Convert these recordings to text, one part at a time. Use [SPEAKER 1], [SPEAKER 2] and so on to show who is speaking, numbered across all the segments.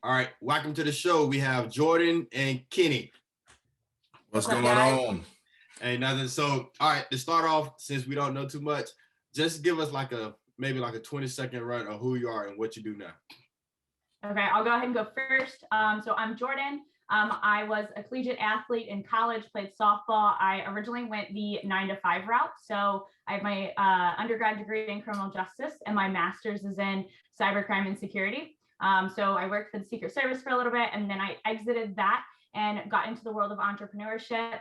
[SPEAKER 1] All right, welcome to the show. We have Jordan and Kenny.
[SPEAKER 2] What's going on?
[SPEAKER 1] Ain't nothing. So, all right, to start off, since we don't know too much, just give us maybe a 20-second run of who you are and what you do now.
[SPEAKER 3] Okay, I'll go ahead and go first. So I'm Jordan. I was a collegiate athlete in college, played softball. I originally went the 9-to-5 route. So I have my undergrad degree in criminal justice and my master's is in cybercrime and security. So I worked for the Secret Service for a little bit, and then I exited that and got into the world of entrepreneurship.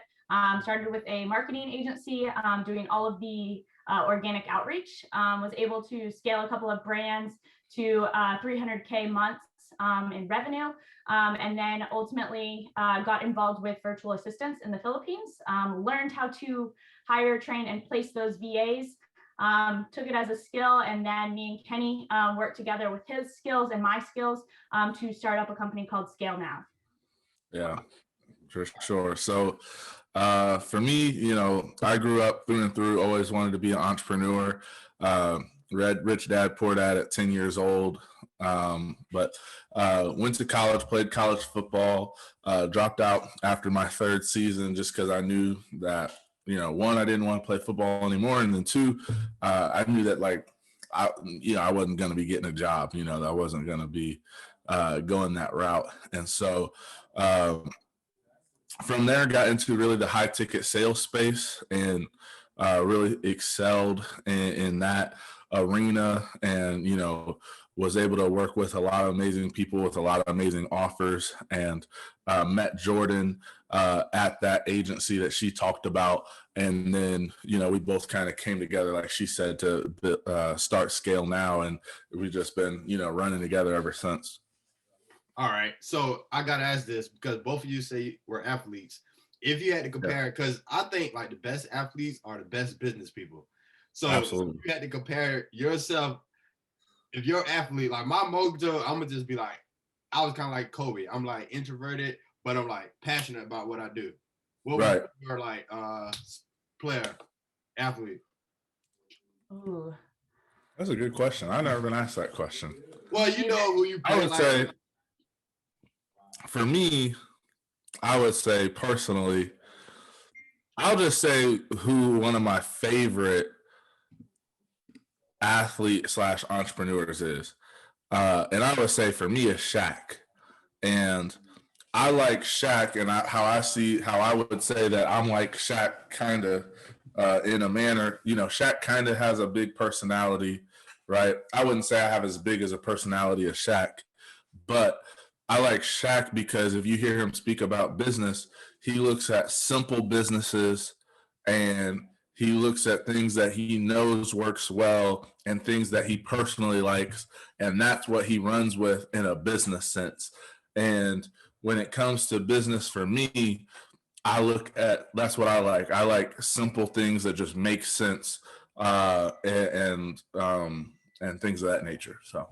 [SPEAKER 3] Started with a marketing agency, doing all of the organic outreach. Was able to scale a couple of brands to 300K months in revenue, and then ultimately got involved with virtual assistants in the Philippines. Learned how to hire, train, and place those VAs. Took it as a skill, and then me and Kenny worked together with his skills and my skills to start up a company called ScaleNow.
[SPEAKER 2] Yeah, for sure. So for me, I grew up through and through, always wanted to be an entrepreneur. Read Rich Dad, Poor Dad at 10 years old, but went to college, played college football, dropped out after my third season just because I knew that, one, I didn't want to play football anymore. And then two, I knew that I wasn't going to be getting a job, that I wasn't going to be going that route. And so from there, got into really the high ticket sales space and really excelled in that arena, and was able to work with a lot of amazing people with a lot of amazing offers, and met Jordan at that agency that she talked about, and then we both kind of came together, like she said, to start ScaleNow, and we've just been running together ever since.
[SPEAKER 1] All right, so I gotta ask this because both of you say we're athletes. If you had to compare, because I think the best athletes are the best business people. So
[SPEAKER 2] absolutely,
[SPEAKER 1] if you had to compare yourself, if you're an athlete, my mojo, I'm gonna just be I was kind of like Kobe. I'm introverted, but I'm passionate about what I do. What was your player, athlete?
[SPEAKER 3] Ooh,
[SPEAKER 2] that's a good question. I've never been asked that question.
[SPEAKER 1] Well, you know who you play.
[SPEAKER 2] I would say, for me, I would say personally, I'll just say who one of my favorite athlete / entrepreneurs is. And I would say for me is Shaq. And I like Shaq, and how I would say that I'm like Shaq kind of in a manner, Shaq kind of has a big personality, right? I wouldn't say I have as big as a personality as Shaq, but I like Shaq because if you hear him speak about business, he looks at simple businesses and he looks at things that he knows works well and things that he personally likes, and that's what he runs with in a business sense. And when it comes to business for me, that's what I like. I like simple things that just make sense, and things of that nature. So,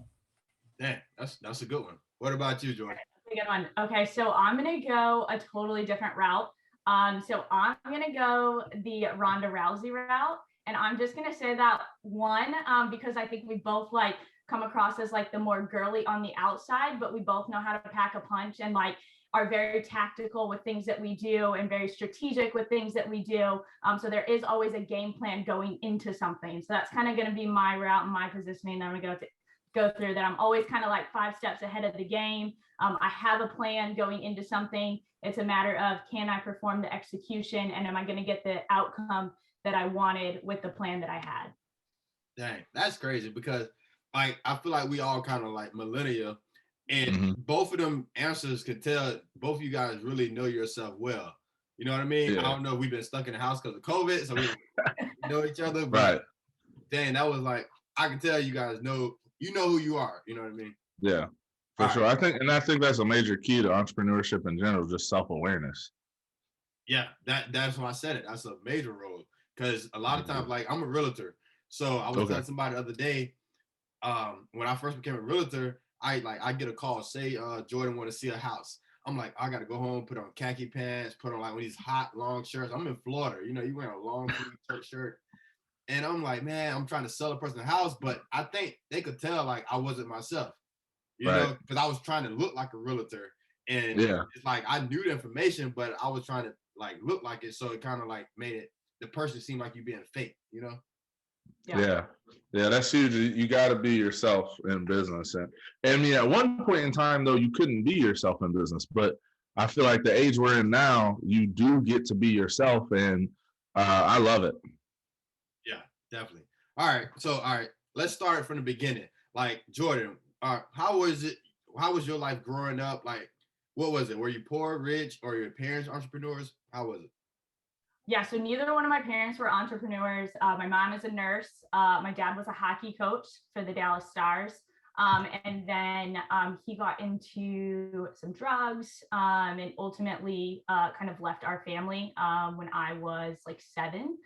[SPEAKER 1] yeah, that's a good one. What about you, Jordan?
[SPEAKER 3] that's a good one. Okay, so I'm gonna go a totally different route. So I'm gonna go the Ronda Rousey route, and I'm just gonna say that one, because I think we both come across as the more girly on the outside, but we both know how to pack a punch and are very tactical with things that we do and very strategic with things that we do. So there is always a game plan going into something. So that's kind of going to be my route and my positioning that I'm going to go through, that I'm always kind of 5 steps ahead of the game. I have a plan going into something. It's a matter of, can I perform the execution, and am I going to get the outcome that I wanted with the plan that I had?
[SPEAKER 1] Dang, that's crazy, because I feel like we all kind of millennial, and both of them answers could tell both of you guys really know yourself well. You know what I mean? Yeah. I don't know if we've been stuck in the house because of COVID, so we don't know each other, but right. Dang, that was I can tell you guys know who you are. You know what I mean?
[SPEAKER 2] Yeah, for sure. Right. I think that's a major key to entrepreneurship in general, just self-awareness.
[SPEAKER 1] Yeah, that's why I said it. That's a major role, because a lot of times, I'm a realtor. So I was telling somebody the other day, when I first became a realtor, I get a call, say Jordan want to see a house. I'm like, I gotta go home, put on khaki pants, put on one of these hot long shirts. I'm in Florida, you wear a long sleeve shirt. And I'm like, man, I'm trying to sell a person a house, but I think they could tell I wasn't myself. you know, because I was trying to look like a realtor, and it's like I knew the information, but I was trying to like look like it, so it kind of like made it the person seem like you being fake, you know.
[SPEAKER 2] Yeah, that's huge. You got to be yourself in business, and I mean, at one point in time though, you couldn't be yourself in business, but I feel like the age we're in now, you do get to be yourself, and I love it.
[SPEAKER 1] Yeah, definitely. All right, let's start from the beginning. Like Jordan, how was it? How was your life growing up? Like, what was it? Were you poor, rich, or your parents entrepreneurs? How was it?
[SPEAKER 3] Yeah, so neither one of my parents were entrepreneurs. My mom is a nurse. My dad was a hockey coach for the Dallas Stars. And then he got into some drugs and ultimately kind of left our family when I was like 7.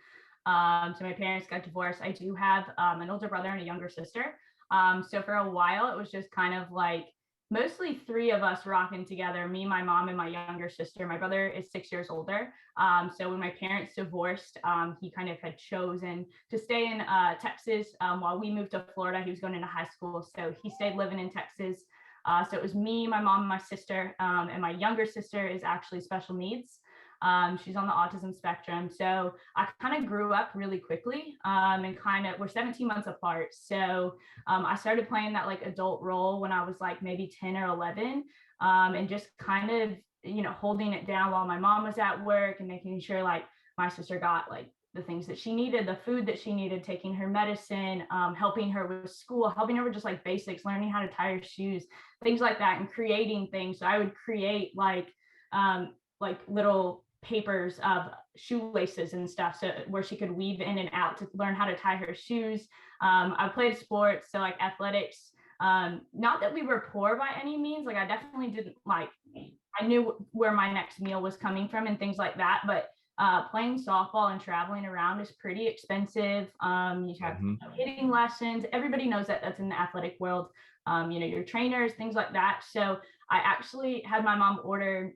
[SPEAKER 3] So my parents got divorced. I do have an older brother and a younger sister. So for a while, it was just kind of like mostly 3 of us rocking together, me, my mom, and my younger sister. My brother is 6 years older. So when my parents divorced, he kind of had chosen to stay in Texas while we moved to Florida. He was going into high school, so he stayed living in Texas. So it was me, my mom, and my sister, and my younger sister is actually special needs. She's on the autism spectrum. So I kind of grew up really quickly and we're 17 months apart. So I started playing that like adult role when I was like maybe 10 or 11 and just kind of, you know, holding it down while my mom was at work and making sure like my sister got like the things that she needed, the food that she needed, taking her medicine, helping her with school, helping her with just like basics, learning how to tie her shoes, things like that, and creating things. So I would create like little papers of shoelaces and stuff, so where she could weave in and out to learn how to tie her shoes. I played sports, so like athletics. Not that we were poor by any means. Like I definitely didn't like. I knew where my next meal was coming from and things like that. But playing softball and traveling around is pretty expensive. You have hitting lessons. Everybody knows that that's in the athletic world. You know, your trainers, things like that. So I actually had my mom order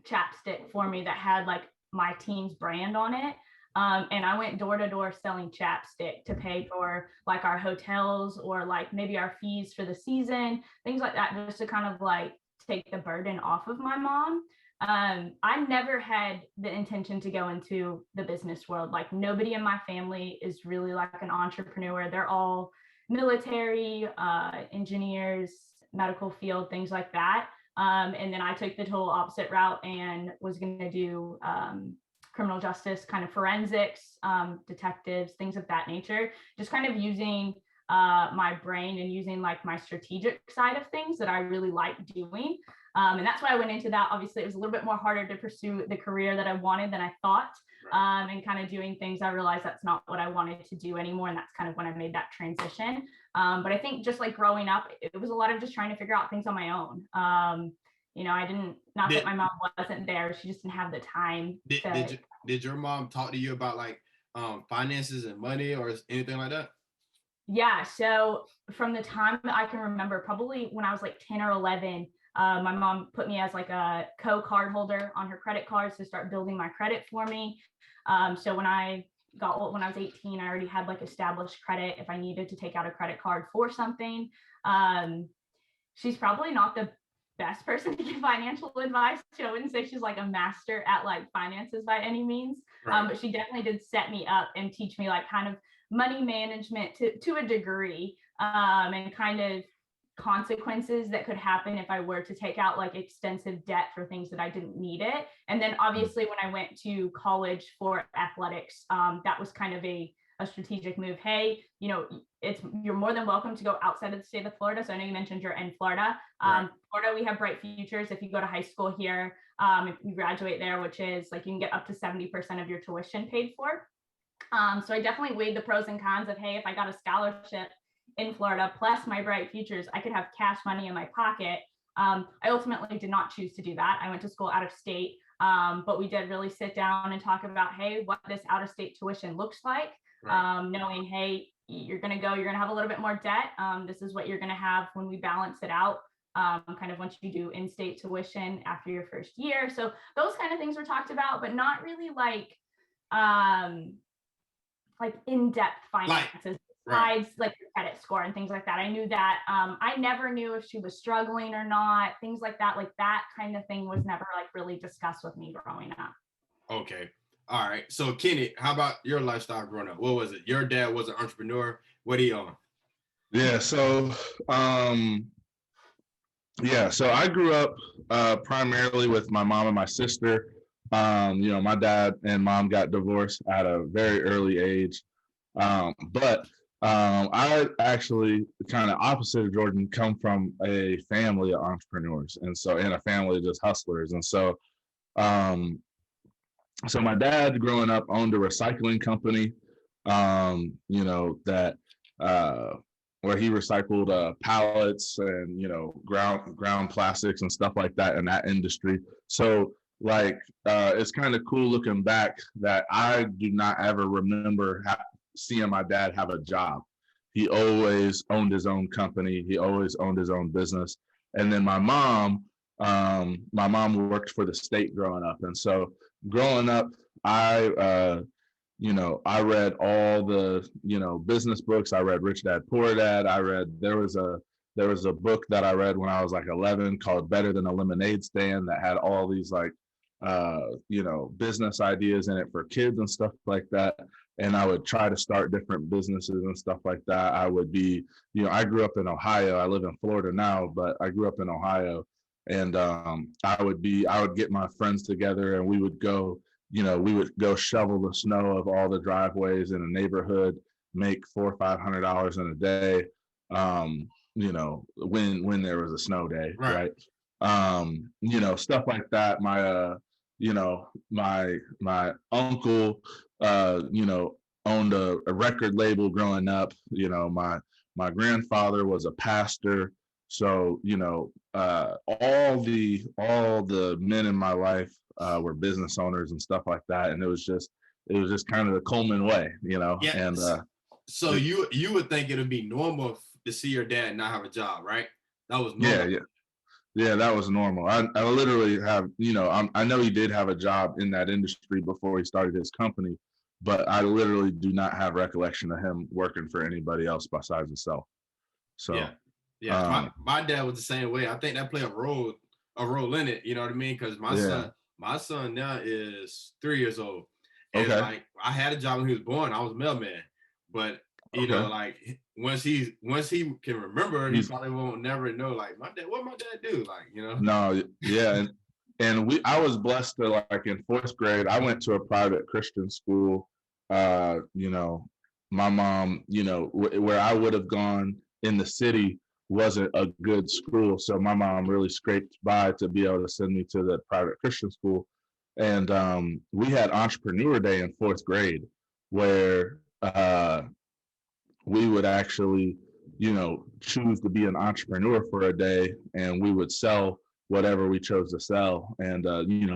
[SPEAKER 3] chapstick for me that had like my team's brand on it. And I went door to door selling chapstick to pay for like our hotels or like maybe our fees for the season, things like that, just to kind of like take the burden off of my mom. I never had the intention to go into the business world. Like nobody in my family is really like an entrepreneur. They're all military, engineers, medical field, things like that. And then I took the total opposite route and was going to do criminal justice, kind of forensics, detectives, things of that nature, just kind of using my brain and using like my strategic side of things that I really like doing. And that's why I went into that. Obviously, it was a little bit more harder to pursue the career that I wanted than I thought. And kind of doing things, I realized that's not what I wanted to do anymore. And that's kind of when I made that transition. But I think just like growing up, it was a lot of just trying to figure out things on my own. You know, that my mom wasn't there. She just didn't have the time.
[SPEAKER 1] Did your mom talk to you about like finances and money or anything like that?
[SPEAKER 3] Yeah. So from the time that I can remember, probably when I was like 10 or 11, my mom put me as like a co-card holder on her credit cards to start building my credit for me. So when I was 18, I already had like established credit if I needed to take out a credit card for something. She's probably not the best person to give financial advice. I wouldn't say she's like a master at like finances by any means, but she definitely did set me up and teach me like kind of money management to a degree, and kind of consequences that could happen if I were to take out like extensive debt for things that I didn't need it. And then obviously when I went to college for athletics, that was kind of a strategic move. Hey, you know, you're more than welcome to go outside of the state of Florida. So I know you mentioned you're in Florida. Florida, we have bright futures. If you go to high school here, if you graduate there, which is like you can get up to 70% of your tuition paid for. So I definitely weighed the pros and cons of, hey, if I got a scholarship in Florida plus my bright futures, I could have cash money in my pocket. I ultimately did not choose to do that. I went to school out of state, but we did really sit down and talk about, hey, what this out of state tuition looks like. Knowing, hey, you're going to have a little bit more debt. This is what you're going to have when we balance it out, kind of once you do in-state tuition after your first year. So those kind of things were talked about, but not really like in-depth finances. besides like the credit score and things like that. I knew that. I never knew if she was struggling or not, things like that. Like that kind of thing was never like really discussed with me growing up.
[SPEAKER 1] Okay. All right. So Kenny, how about your lifestyle growing up? What was it? Your dad was an entrepreneur. What he on?
[SPEAKER 2] Yeah. So, so I grew up primarily with my mom and my sister. My dad and mom got divorced at a very early age. But I actually, kind of opposite of Jordan, come from a family of entrepreneurs, and a family of just hustlers. And um, so my dad, growing up, owned a recycling company. That where he recycled pallets and ground plastics and stuff like that in that industry. So it's kind of cool looking back that I do not ever remember seeing my dad have a job. He always owned his own company. He always owned his own business. And then my mom worked for the state growing up. And so growing up, I read all the, business books. I read Rich Dad, Poor Dad. There was a book that I read when I was like 11 called Better Than a Lemonade Stand that had all these business ideas in it for kids and stuff like that. And I would try to start different businesses and stuff like that. I would be, I grew up in Ohio. I live in Florida now, but I grew up in Ohio. And I would get my friends together and we would go shovel the snow of all the driveways in a neighborhood, make $400 or $500 in a day. When there was a snow day, right? Stuff like that. My uncle, owned a record label growing up. My grandfather was a pastor. So, all the men in my life were business owners and stuff like that. And it was just kind of the Coleman way, Yeah. And
[SPEAKER 1] so you would think it would be normal to see your dad not have a job, right? That was normal.
[SPEAKER 2] Yeah, that was normal. I literally have, I know he did have a job in that industry before he started his company, but I literally do not have recollection of him working for anybody else besides himself. So
[SPEAKER 1] my dad was the same way. I think that played a role in it. You know what I mean? Because my son now is 3 years old, and like I had a job when he was born. I was a mailman, but once he can remember, he probably won't never know. Like what my dad do?
[SPEAKER 2] No, yeah, and I was blessed to in 4th grade. I went to a private Christian school. My mom, where I would have gone in the city wasn't a good school, so my mom really scraped by to be able to send me to the private Christian school. And we had Entrepreneur Day in 4th grade, where we would actually, choose to be an entrepreneur for a day, and we would sell whatever we chose to sell. And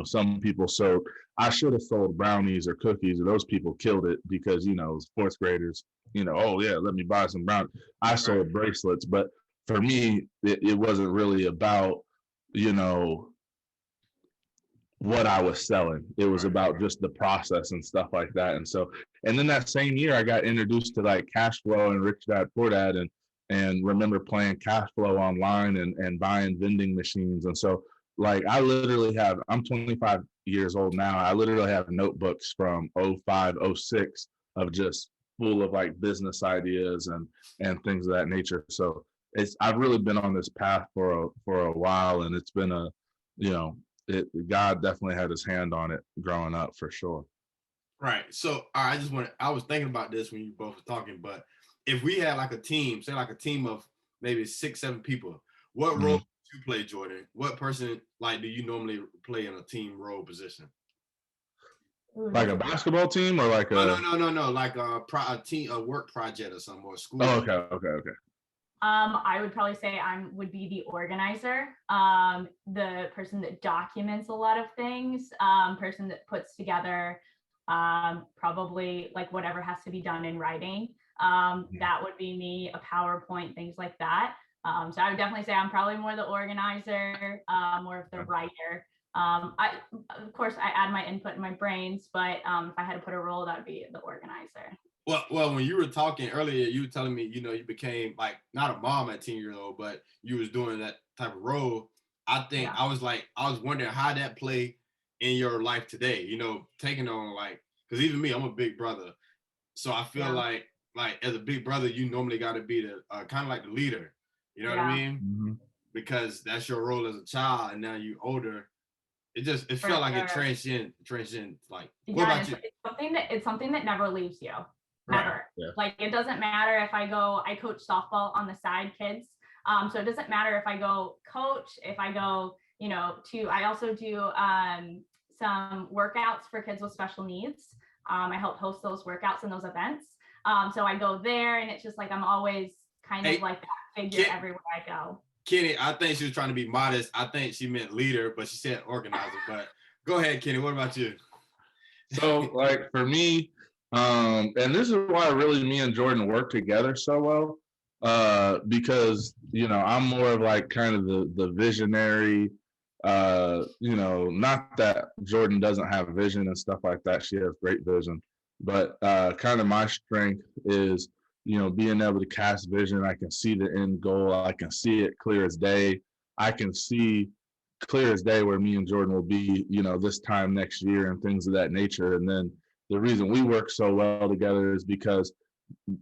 [SPEAKER 2] some people sold. I should have sold brownies or cookies, and those people killed it because it was 4th graders. Oh yeah, let me buy some brownies. I sold bracelets, but for me, it wasn't really about what I was selling. It was about just the process and stuff like that. And then that same year, I got introduced to cash flow and Rich Dad Poor Dad, and remember playing cash flow online and buying vending machines. And so I literally I'm 25 years old now. I literally have notebooks from 05, 06 of just full of business ideas and things of that nature. So I've really been on this path for a while, and it's been God definitely had his hand on it growing up for sure.
[SPEAKER 1] Right. So I was thinking about this when you both were talking, but if we had a team, say a team of maybe 6, 7 people, what role do you play, Jordan? What person do you normally play in a team role position?
[SPEAKER 2] Like a basketball team or
[SPEAKER 1] no, like a work project or something, or school.
[SPEAKER 2] Oh, okay.
[SPEAKER 3] I would probably say I would be the organizer, the person that documents a lot of things, person that puts together probably whatever has to be done in writing. That would be me, a PowerPoint, things like that. So I would definitely say I'm probably more the organizer, more of the writer. Of course, I add my input in my brains, but if I had to put a role, that would be the organizer.
[SPEAKER 1] Well, when you were talking earlier, you were telling me, you know, you became like not a mom at 10 years old, but you was doing that type of role. I think
[SPEAKER 3] Yeah.
[SPEAKER 1] I was wondering how that play in your life today, you know, taking on like, because even me, I'm a big brother. So I feel
[SPEAKER 3] Yeah.
[SPEAKER 1] like as a big brother, you normally got to be the kind of like the leader. You know what I
[SPEAKER 3] Yeah.
[SPEAKER 1] mean?
[SPEAKER 2] Mm-hmm.
[SPEAKER 1] Because that's your role as a child, and now you older. It
[SPEAKER 3] For
[SPEAKER 1] felt like it
[SPEAKER 3] sure.
[SPEAKER 1] transcend. Like, what
[SPEAKER 3] Yeah,
[SPEAKER 1] about
[SPEAKER 3] and
[SPEAKER 1] you?
[SPEAKER 3] it's something that never leaves you,
[SPEAKER 1] Right.
[SPEAKER 3] ever.
[SPEAKER 2] Yeah.
[SPEAKER 3] Like it doesn't matter if I coach softball on the side, kids. So it doesn't matter if I go coach, if I go, you know, I also do some workouts for kids with special needs. I help host those workouts and those events. So I go there, and it's just like I'm always kind of like that figure everywhere I go.
[SPEAKER 1] Kenny, I think she was trying to be modest. I think she meant leader, but she said organizer. But go ahead, Kenny. What about you?
[SPEAKER 2] So like for me, and this is why really me and Jordan work together so well, because you know I'm more of like kind of the visionary. You know, not that Jordan doesn't have vision and stuff like that. She has great vision, but kind of my strength is, you know, being able to cast vision. I can see the end goal. I can see it clear as day. I can see clear as day where me and Jordan will be, you know, this time next year and things of that nature. And then the reason we work so well together is because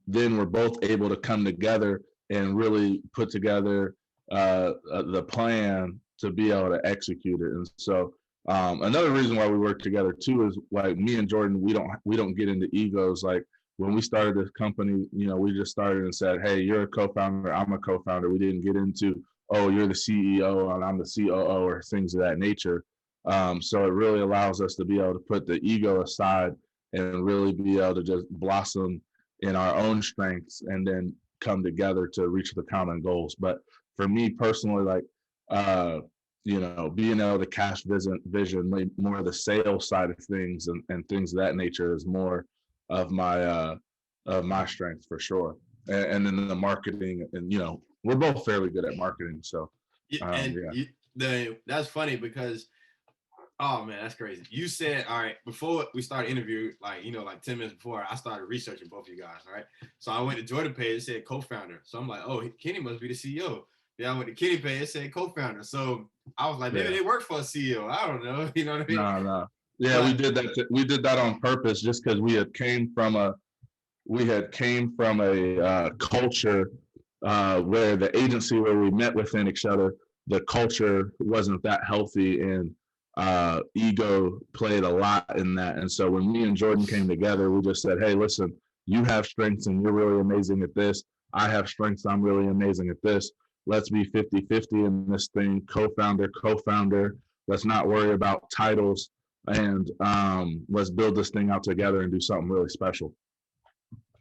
[SPEAKER 2] then we're both able to come together and really put together the plan to be able to execute it. And so another reason why we work together too is like me and Jordan, we don't get into egos. Like when we started this company, you know, we just started and said, hey, you're a co-founder, I'm a co-founder. We didn't get into, oh, you're the CEO and I'm the COO or things of that nature. So it really allows us to be able to put the ego aside and really be able to just blossom in our own strengths and then come together to reach the common goals. But for me personally, like, you know, being able to cast vision, more of the sales side of things and things of that nature is more of my strength for sure. And then the marketing, and you know, we're both fairly good at marketing. So
[SPEAKER 1] that's funny because, oh man, that's crazy. You said, all right, before we started interview, like, you know, like 10 minutes before, I started researching both of you guys, right? So I went to Jordan page, it said co-founder. So I'm like, oh, Kenny must be the CEO. Then I went to Kenny page, it said co-founder. So I was like, maybe they work for a CEO. I don't know. You know what I mean?
[SPEAKER 2] No. Yeah, we did that. We did that on purpose just because we had came from a culture where the agency where we met within each other, the culture wasn't that healthy, and ego played a lot in that. And so when me and Jordan came together, we just said, hey, listen, you have strengths and you're really amazing at this. I have strengths, I'm really amazing at this. Let's be 50-50 in this thing, co-founder. Let's not worry about titles, and let's build this thing out together and do something really special.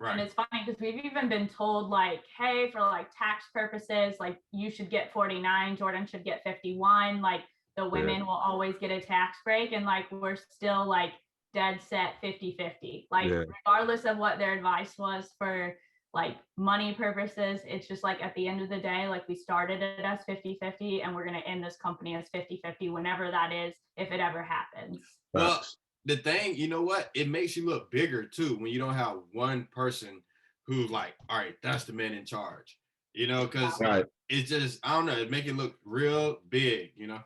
[SPEAKER 3] Right. And it's funny because we've even been told like, hey, for like tax purposes, like you should get 49, Jordan should get 51. Like the women will always get a tax break. And like, we're still like dead set 50-50. Like regardless of what their advice was for like money purposes, it's just like at the end of the day, like we started it as 50-50 and we're going to end this company as 50-50 whenever that is, if it ever happens.
[SPEAKER 1] Well, the thing, you know what? It makes you look bigger too when you don't have one person who's like, all right, that's the man in charge, you know, because it's just, I don't know, it make it look real big, you know?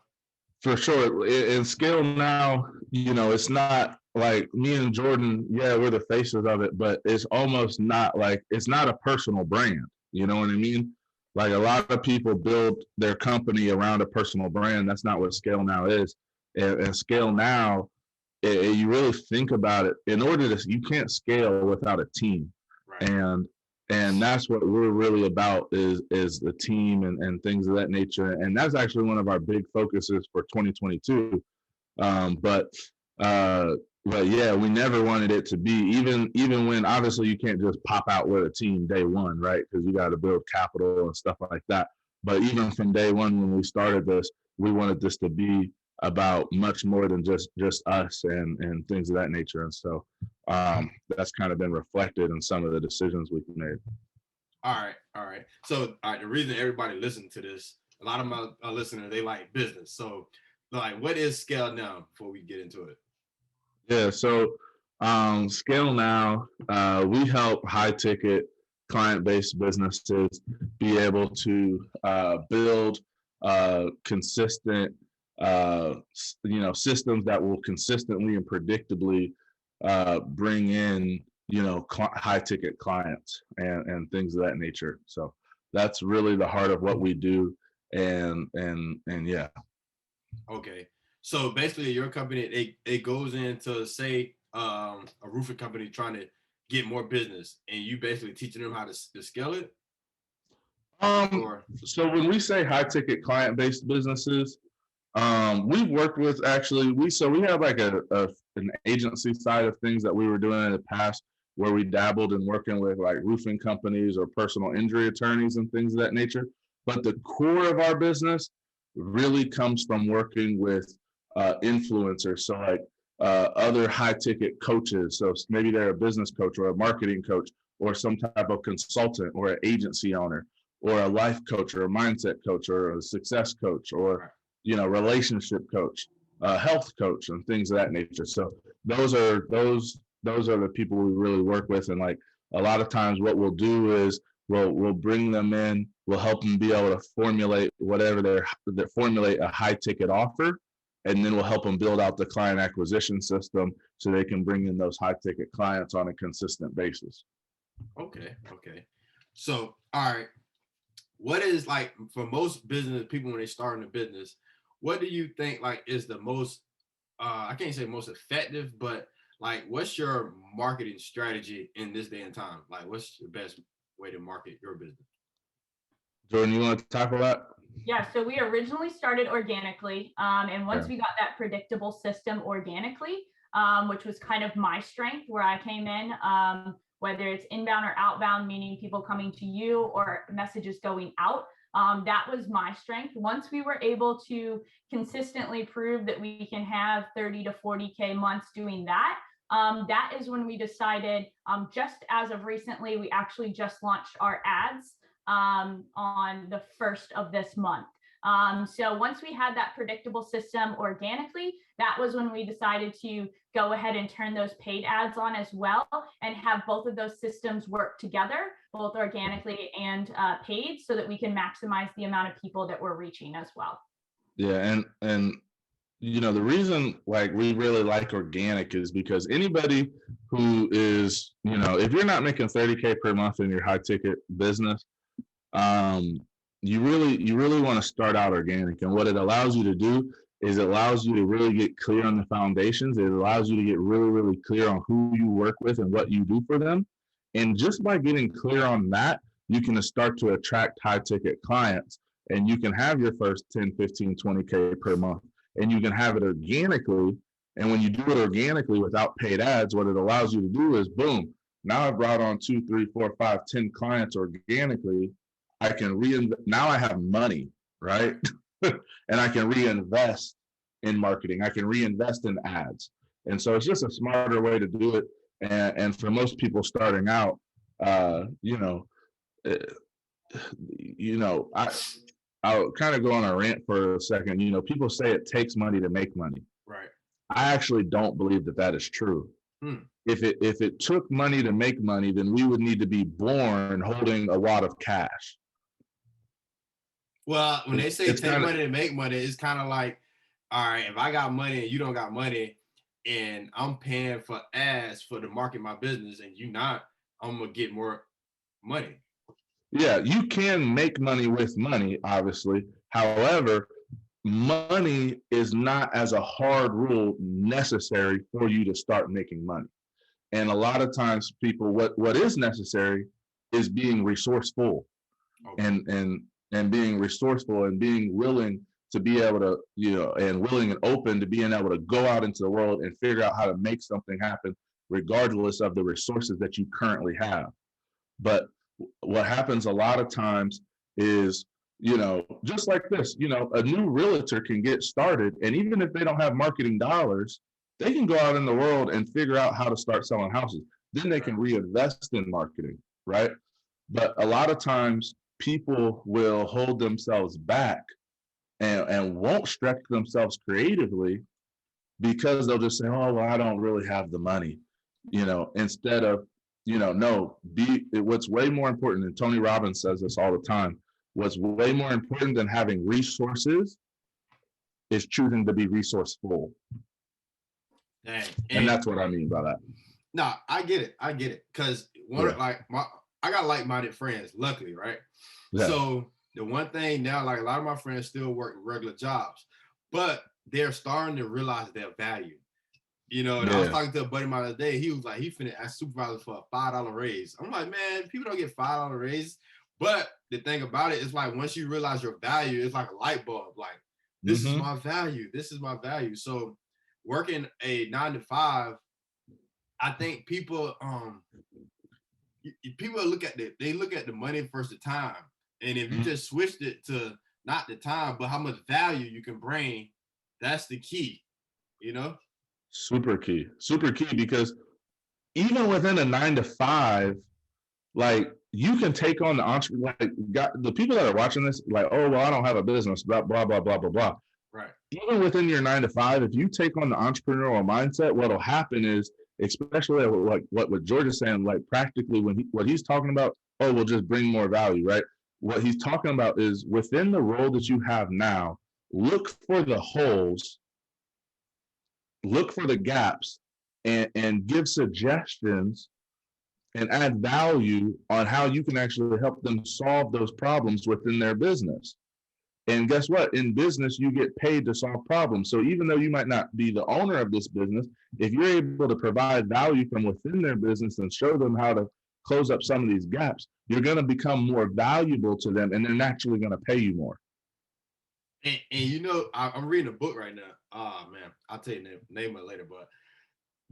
[SPEAKER 2] For sure. In ScaleNow, you know, it's not like me and Jordan, yeah, we're the faces of it, but it's almost not like, it's not a personal brand. You know what I mean? Like a lot of people build their company around a personal brand. That's not what ScaleNow is. And ScaleNow, you really think about it, in order to, you can't scale without a team. Right. And that's what we're really about is the team and things of that nature. And that's actually one of our big focuses for 2022. But yeah, we never wanted it to be, even when obviously you can't just pop out with a team day one, right? Because you got to build capital and stuff like that. But even from day one, when we started this, we wanted this to be about much more than just us and things of that nature. And so that's kind of been reflected in some of the decisions we've made.
[SPEAKER 1] All right. So the reason everybody listens to this, a lot of my listeners, they like business. So like, what is ScaleNow before we get into it?
[SPEAKER 2] Yeah, so ScaleNow, we help high ticket client-based businesses be able to build consistent, systems that will consistently and predictably bring in, high ticket clients and things of that nature. So that's really the heart of what we do. And yeah.
[SPEAKER 1] Okay. So basically your company, it goes into, say, a roofing company trying to get more business, and you basically teaching them how to scale it?
[SPEAKER 2] So when we say high ticket client based businesses, we've worked with we have like an agency side of things that we were doing in the past, where we dabbled in working with like roofing companies or personal injury attorneys and things of that nature. But the core of our business really comes from working with influencers. So like other high ticket coaches. So maybe they're a business coach or a marketing coach or some type of consultant or an agency owner or a life coach or a mindset coach or a success coach or relationship coach, health coach, and things of that nature. So those are the people we really work with. And like a lot of times what we'll do is we'll bring them in, we'll help them be able to formulate formulate a high ticket offer, and then we'll help them build out the client acquisition system so they can bring in those high ticket clients on a consistent basis.
[SPEAKER 1] Okay. So, all right. What is, like, for most business people when they start in a business, what do you think like is the most, I can't say most effective, but like, what's your marketing strategy in this day and time? Like, what's the best way to market your business?
[SPEAKER 2] Jordan, you want to tackle that?
[SPEAKER 3] Yeah, so we originally started organically. And once we got that predictable system organically, which was kind of my strength where I came in, whether it's inbound or outbound, meaning people coming to you or messages going out, that was my strength. Once we were able to consistently prove that we can have 30 to 40K months doing that, that is when we decided, just as of recently, we actually just launched our ads on the 1st of this month. So once we had that predictable system organically, that was when we decided to go ahead and turn those paid ads on as well and have both of those systems work together, both organically and paid, so that we can maximize the amount of people that we're reaching as well.
[SPEAKER 2] Yeah, and the reason like we really like organic is because anybody who is, if you're not making 30K per month in your high ticket business, you really want to start out organic. And what it allows you to do is it allows you to really get clear on the foundations. It allows you to get really, really clear on who you work with and what you do for them. And just by getting clear on that, you can start to attract high ticket clients, and you can have your first 10, 15, 20K per month, and you can have it organically. And when you do it organically without paid ads, what it allows you to do is boom, now I brought on 2, 3, 4, 5, 10 clients organically. I can now I have money, right? And I can reinvest in marketing. I can reinvest in ads. And so it's just a smarter way to do it. And for most people starting out, I'll kind of go on a rant for a second. People say it takes money to make money.
[SPEAKER 1] Right.
[SPEAKER 2] I actually don't believe that is true. If it took money to make money, then we would need to be born holding a wad of cash.
[SPEAKER 1] Well, when they say take money to make money, it's kind of like, all right, if I got money and you don't got money and I'm paying for ads to market my business and you not, I'm going to get more money.
[SPEAKER 2] Yeah, you can make money with money, obviously. However, money is not as a hard rule necessary for you to start making money. And a lot of times people, what is necessary is being resourceful. Okay. And being resourceful and being willing to be able to, and willing and open to being able to go out into the world and figure out how to make something happen, regardless of the resources that you currently have. But what happens a lot of times is, just like this, a new realtor can get started, and even if they don't have marketing dollars, they can go out in the world and figure out how to start selling houses. Then they can reinvest in marketing, right? But a lot of times people will hold themselves back and won't stretch themselves creatively because they'll just say, oh, well, I don't really have the money. instead of, no, what's way more important, and Tony Robbins says this all the time, what's way more important than having resources is choosing to be resourceful.
[SPEAKER 1] Dang.
[SPEAKER 2] And that's what I mean by that.
[SPEAKER 1] No, I get it. Cause I got like-minded friends, luckily, right? Yeah. So the one thing now, like a lot of my friends still work regular jobs, but they're starting to realize their value. I was talking to a buddy of mine the other day. He was like, he finna ask supervisor for a $5 raise. I'm like, man, people don't get $5 raises. But the thing about it is, like, once you realize your value, it's like a light bulb. Like, this is my value. This is my value. So working a 9 to 5, I think people look at the money versus the time. And if you just switched it to not the time, but how much value you can bring, that's the key,
[SPEAKER 2] Super key, because even within a 9 to 5, like, you can take on the entrepreneur, the people that are watching this, like, oh, well, I don't have a business, blah, blah, blah, blah, blah, blah.
[SPEAKER 1] Right.
[SPEAKER 2] Even within your 9 to 5, if you take on the entrepreneurial mindset, what'll happen is, especially like what George is saying, like practically what he's talking about, oh, we'll just bring more value, right? What he's talking about is within the role that you have now, look for the holes, look for the gaps, and give suggestions and add value on how you can actually help them solve those problems within their business. And guess what? In business, you get paid to solve problems. So even though you might not be the owner of this business, if you're able to provide value from within their business and show them how to close up some of these gaps, you're going to become more valuable to them, and they're naturally going to pay you more.
[SPEAKER 1] And I'm reading a book right now. Oh man, I'll tell you the name of it later. But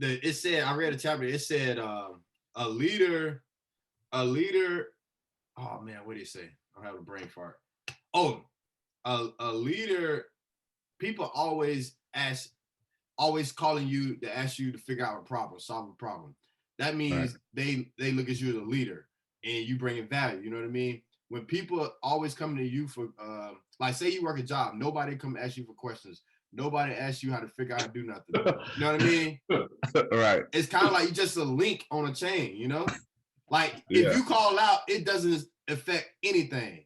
[SPEAKER 1] it said, I read a chapter. It said a leader. Oh man, what did it say? I have a brain fart. Oh, a leader. People always calling you to ask you to figure out a problem, solve a problem. That means they look at you as a leader, and you bring in value. You know what I mean? When people always come to you for, like, say you work a job, nobody come ask you for questions. Nobody asks you how to figure out how to do nothing. You know what I mean?
[SPEAKER 2] Right.
[SPEAKER 1] It's kind of like you just a link on a chain, Like, if you call out, it doesn't affect anything.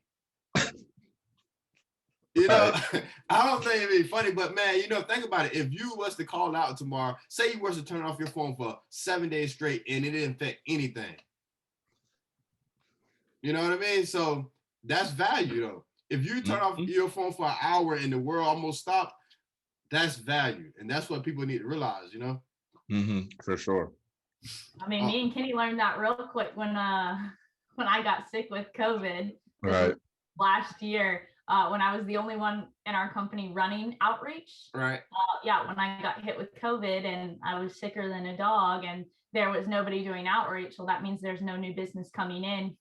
[SPEAKER 1] I don't think it'd be funny, but man, think about it. If you was to call out tomorrow, say you was to turn off your phone for 7 days straight and it didn't affect anything. You know what I mean? So that's value, though. If you turn off your phone for an hour and the world almost stopped, that's value. And that's what people need to realize,
[SPEAKER 2] For sure.
[SPEAKER 3] I mean, me and Kenny learned that real quick when I got sick with COVID.
[SPEAKER 2] Right.
[SPEAKER 3] Last year, when I was the only one in our company running outreach.
[SPEAKER 1] Right.
[SPEAKER 3] When I got hit with COVID and I was sicker than a dog and there was nobody doing outreach. Well, that means there's no new business coming in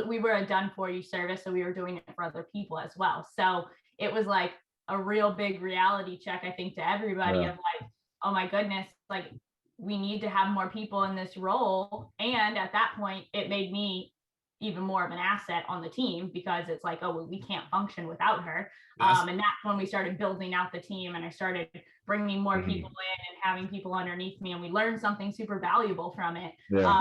[SPEAKER 3] we were a done for you service. So we were doing it for other people as well. So it was like a real big reality check, I think, to everybody of like, oh my goodness, like we need to have more people in this role. And at that point, it made me even more of an asset on the team because it's like, oh, well, we can't function without her. And that's when we started building out the team and I started bringing more people in and having people underneath me. And we learned something super valuable from it.
[SPEAKER 2] Yeah.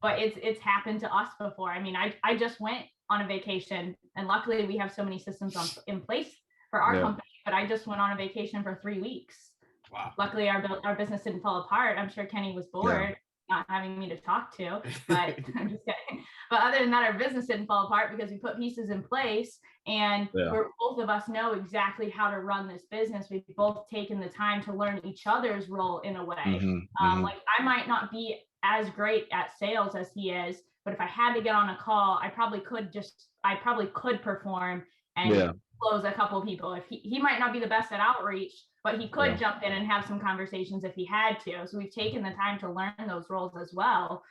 [SPEAKER 3] But it's happened to us before. I mean, I just went on a vacation and luckily we have so many systems in place for our company, but I just went on a vacation for 3 weeks.
[SPEAKER 1] Wow.
[SPEAKER 3] Luckily our business didn't fall apart. I'm sure Kenny was bored. Not having me to talk to, but I'm just kidding. But other than that, our business didn't fall apart because we put pieces in place and we're, both of us know exactly how to run this business. We've both taken the time to learn each other's role in a way. Like I might not be as great at sales as he is, but if I had to get on a call, I probably could perform and close a couple of people. If he might not be the best at outreach, but he could jump in and have some conversations if he had to. So we've taken the time to learn those roles as well.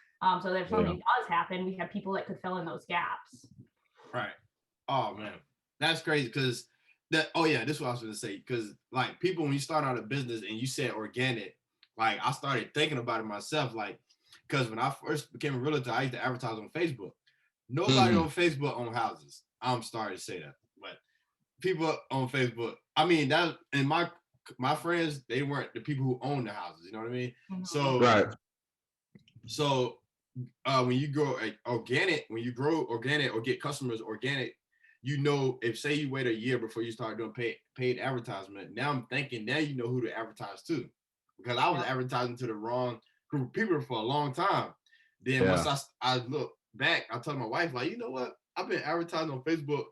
[SPEAKER 3] So that if something does happen, we have people that could fill in those gaps.
[SPEAKER 1] Right. Oh man, that's crazy. Because this is what I was going to say. Because like people, when you start out a business and you said organic, like I started thinking about it myself. Like, because when I first became a realtor, I used to advertise on Facebook. Nobody on Facebook own houses. I'm sorry to say that, but people on Facebook. I mean, that in my friends, they weren't the people who own the houses. You know what I mean? So So when you grow organic or get customers organic, you know, if say you wait a year before you start doing paid advertisement, now I'm thinking now you know who to advertise to, because I was advertising to the wrong group of people for a long time. Then once I look back, I told my wife, like, you know what? I've been advertising on Facebook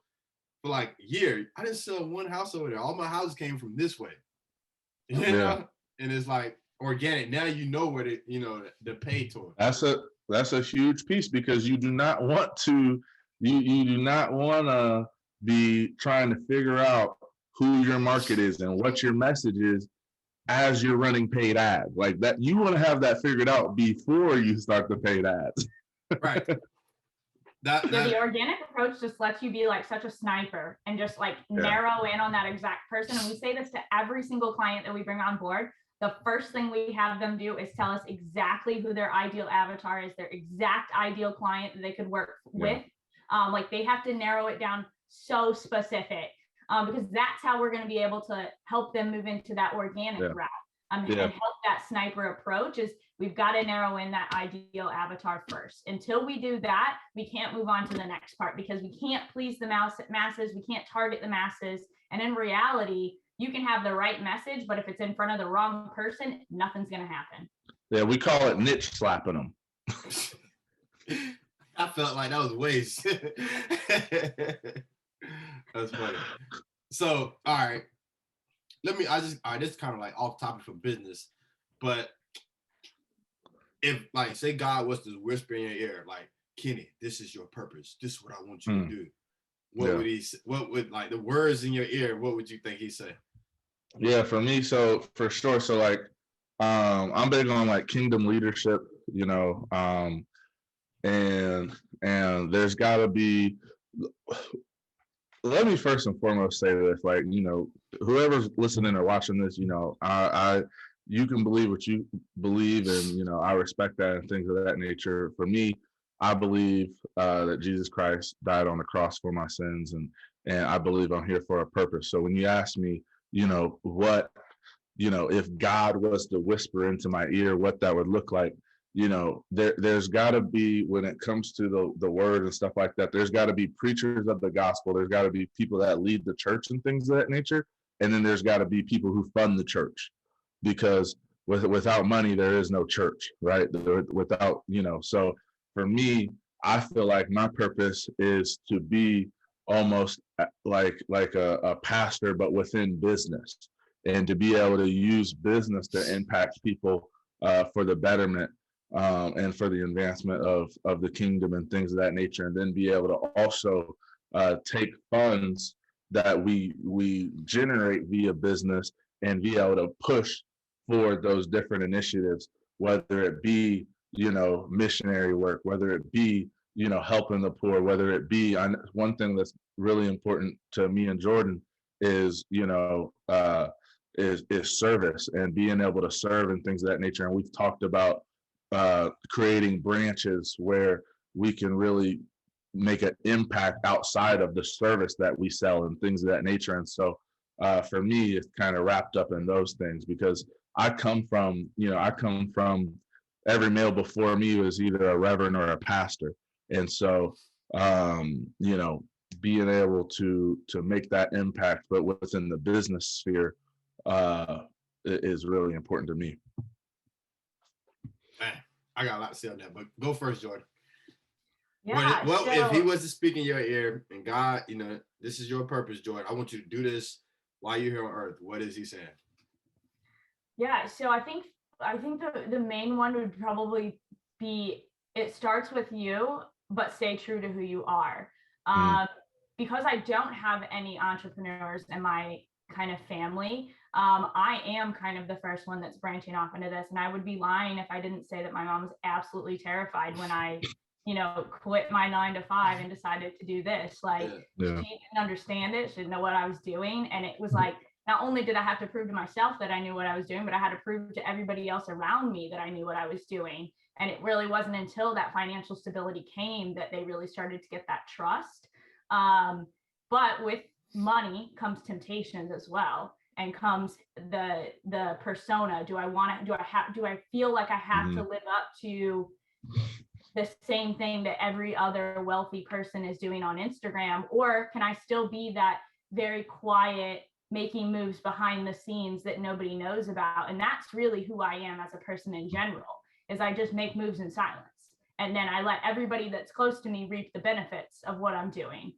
[SPEAKER 1] for like a year. I didn't sell one house over there. All my houses came from this way. You know? And it's like organic. Now you know where the pay to it.
[SPEAKER 2] That's a huge piece, because you do not want to you do not want to be trying to figure out who your market is and what your message is as you're running paid ads. Like that, you want to have that figured out before you start the paid ads.
[SPEAKER 1] Right.
[SPEAKER 3] The organic approach just lets you be like such a sniper and just like narrow in on that exact person. And we say this to every single client that we bring on board. The first thing we have them do is tell us exactly who their ideal avatar is, their exact ideal client that they could work with. Like they have to narrow it down so specific, because that's how we're going to be able to help them move into that organic route. And help that sniper approach is we've got to narrow in that ideal avatar first. Until we do that, we can't move on to the next part, because we can't please the masses. We can't target the masses. And in reality, you can have the right message, but if it's in front of the wrong person, nothing's going to happen.
[SPEAKER 2] Yeah, we call it niche slapping them.
[SPEAKER 1] I felt like that was waste. That's funny. So, all right. This is kind of like off topic for business, but if like, say God was to whisper in your ear, like, Kenny, this is your purpose. This is what I want you to do. What would like the words in your ear, what would you think he'd say?
[SPEAKER 2] Yeah, for me, so for sure. So like, I'm big on like kingdom leadership, you know, and there's gotta be, let me first and foremost say this, like, you know, whoever's listening or watching this, you know, you can believe what you believe, and, you know, I respect that and things of that nature. For me, I believe that Jesus Christ died on the cross for my sins, and I believe I'm here for a purpose. So when you ask me, you know, if God was to whisper into my ear, what that would look like, you know, there's got to be, when it comes to the word and stuff like that, there's got to be preachers of the gospel. There's got to be people that lead the church and things of that nature. And then there's got to be people who fund the church, because without money, there is no church, right? Without, you know, so for me, I feel like my purpose is to be almost like a pastor, but within business, and to be able to use business to impact people for the betterment and for the advancement of the kingdom and things of that nature, and then be able to also take funds that we generate via business and be able to push for those different initiatives, whether it be, you know, missionary work, whether it be, you know, helping the poor, whether it be, one thing that's really important to me and Jordan is, you know, is service and being able to serve and things of that nature. And we've talked about creating branches where we can really make an impact outside of the service that we sell and things of that nature. And so for me, it's kind of wrapped up in those things, because I come from every male before me was either a reverend or a pastor. And so, you know, being able to make that impact, but within the business sphere, is really important to me.
[SPEAKER 1] Man, I got a lot to say on that, but go first, Jordan.
[SPEAKER 3] Yeah.
[SPEAKER 1] If he was to speak in your ear and God, you know, this is your purpose, Jordan, I want you to do this while you're here on earth, what is he saying?
[SPEAKER 3] Yeah, so I think the main one would probably be, it starts with you, but stay true to who you are. Because I don't have any entrepreneurs in my kind of family, I am kind of the first one that's branching off into this. And I would be lying if I didn't say that my mom was absolutely terrified when I, you know, quit my 9-to-5 and decided to do this. Like, she didn't understand it. She didn't know what I was doing. And it was like, not only did I have to prove to myself that I knew what I was doing, but I had to prove to everybody else around me that I knew what I was doing. And it really wasn't until that financial stability came that they really started to get that trust. But with money comes temptations as well, and comes the persona. Do I feel like I have to live up to the same thing that every other wealthy person is doing on Instagram? Or can I still be that very quiet, making moves behind the scenes that nobody knows about? And that's really who I am as a person in general, is I just make moves in silence. And then I let everybody that's close to me reap the benefits of what I'm doing.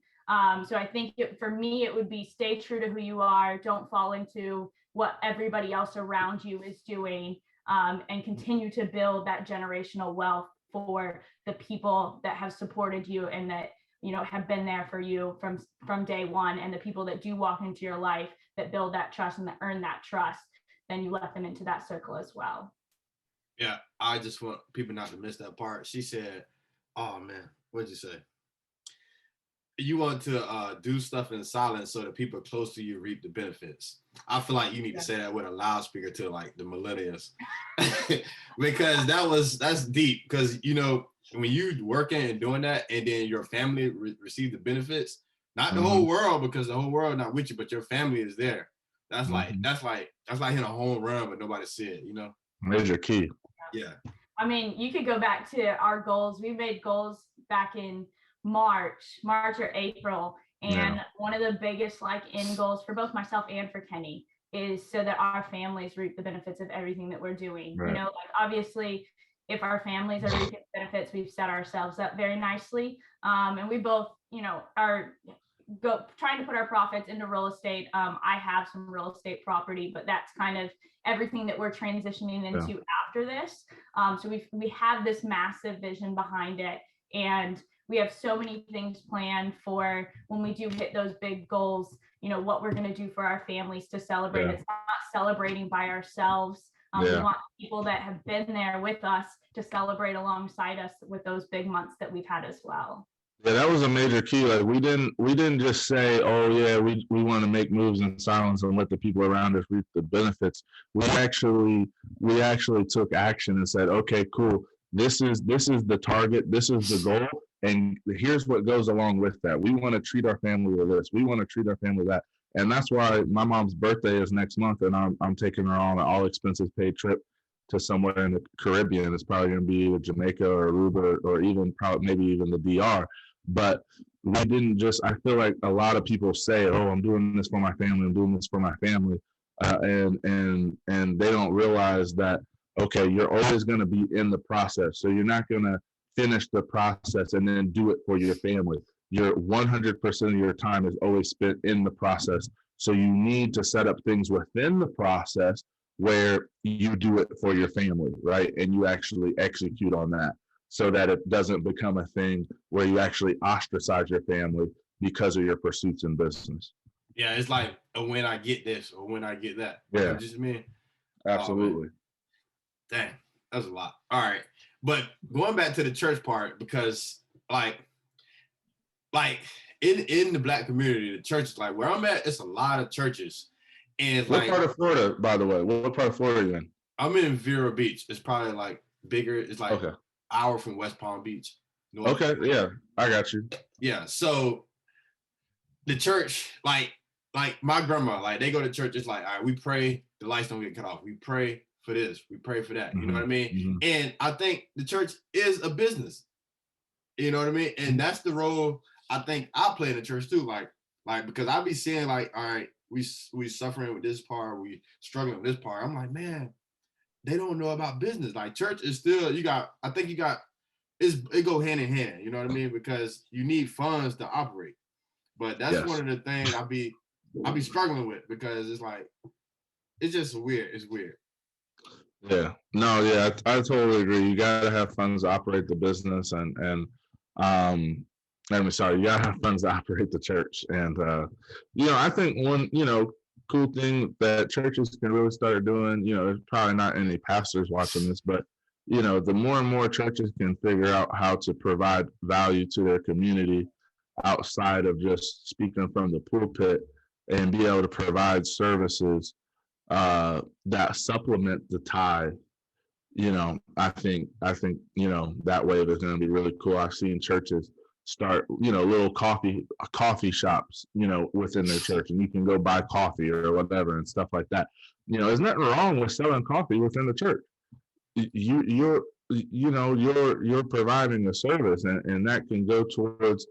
[SPEAKER 3] So I think for me, it would be stay true to who you are. Don't fall into what everybody else around you is doing, and continue to build that generational wealth for the people that have supported you and that, you know, have been there for you from day one, and the people that do walk into your life that build that trust and that earn that trust, then you let them into that circle as well.
[SPEAKER 1] Yeah, I just want people not to miss that part. She said, oh man, what'd you say? You want to do stuff in silence so that people close to you reap the benefits. I feel like you need to say that with a loudspeaker to like the millennials, because that's deep. Because, you know, when you working and doing that, and then your family receive the benefits, not the whole world, because the whole world not with you, but your family is there. That's like hitting a home run, but nobody see it, you know?
[SPEAKER 2] Major key.
[SPEAKER 1] Yeah.
[SPEAKER 3] I mean, you could go back to our goals. We made goals back in March or April. And one of the biggest like end goals for both myself and for Kenny is so that our families reap the benefits of everything that we're doing. Right. You know, like obviously if our families are reaping benefits, we've set ourselves up very nicely. And we both, you know, are trying to put our profits into real estate. I have some real estate property, but that's kind of everything that we're transitioning into after this. So we have this massive vision behind it, and we have so many things planned for when we do hit those big goals, you know, what we're going to do for our families to celebrate. It's not celebrating by ourselves. We want people that have been there with us to celebrate alongside us with those big months that we've had as well.
[SPEAKER 2] Yeah, that was a major key. Like we didn't just say, oh yeah, we want to make moves in silence and let the people around us reap the benefits. We actually took action and said, okay, cool. This is the target. This is the goal. And here's what goes along with that. We want to treat our family with this. We want to treat our family that. And that's why my mom's birthday is next month, and I'm taking her on an all expenses paid trip to somewhere in the Caribbean. It's probably going to be Jamaica or Aruba, or even probably maybe even the DR. But we didn't just, I feel like a lot of people say, oh, I'm doing this for my family, I'm doing this for my family. And they don't realize that, okay, you're always going to be in the process. So you're not going to finish the process and then do it for your family. Your 100% of your time is always spent in the process. So you need to set up things within the process where you do it for your family, right? And you actually execute on that, so that it doesn't become a thing where you actually ostracize your family because of your pursuits in business.
[SPEAKER 1] Yeah, it's like when I get this or when I get that.
[SPEAKER 2] Yeah.
[SPEAKER 1] You know, just me.
[SPEAKER 2] Absolutely.
[SPEAKER 1] Dang, that was a lot. All right. But going back to the church part, because like in the Black community, the churches, like where I'm at, it's a lot of churches. And
[SPEAKER 2] what part of Florida, by the way? What part of Florida are you in?
[SPEAKER 1] I'm in Vero Beach. It's probably like bigger. It's like hour from West Palm Beach.
[SPEAKER 2] North. Okay, yeah, I got you.
[SPEAKER 1] Yeah, so the church, like my grandma, like they go to church. It's like, all right, we pray the lights don't get cut off. We pray for this. We pray for that. You know what I mean? And I think the church is a business. You know what I mean? And that's the role I think I play in the church too. Like because I be seeing like, all right, we suffering with this part, we struggling with this part. I'm like, man, they don't know about business. Like church is still, it go hand in hand, you know what I mean? Because you need funds to operate. But that's one of the things I be struggling with, because it's like, it's just weird. It's weird.
[SPEAKER 2] Yeah, no, yeah, I totally agree. You gotta have funds to operate the business, and you gotta have funds to operate the church. And you know, I think one, you know, cool thing that churches can really start doing, you know, there's probably not any pastors watching this, but you know, the more and more churches can figure out how to provide value to their community outside of just speaking from the pulpit, and be able to provide services that supplement the tithe. You know, I think, you know, that way is going to be really cool. I've seen churches start, you know, little coffee shops, you know, within their church, and you can go buy coffee or whatever and stuff like that. You know, there's nothing wrong with selling coffee within the church. you're providing a service, and that can go towards,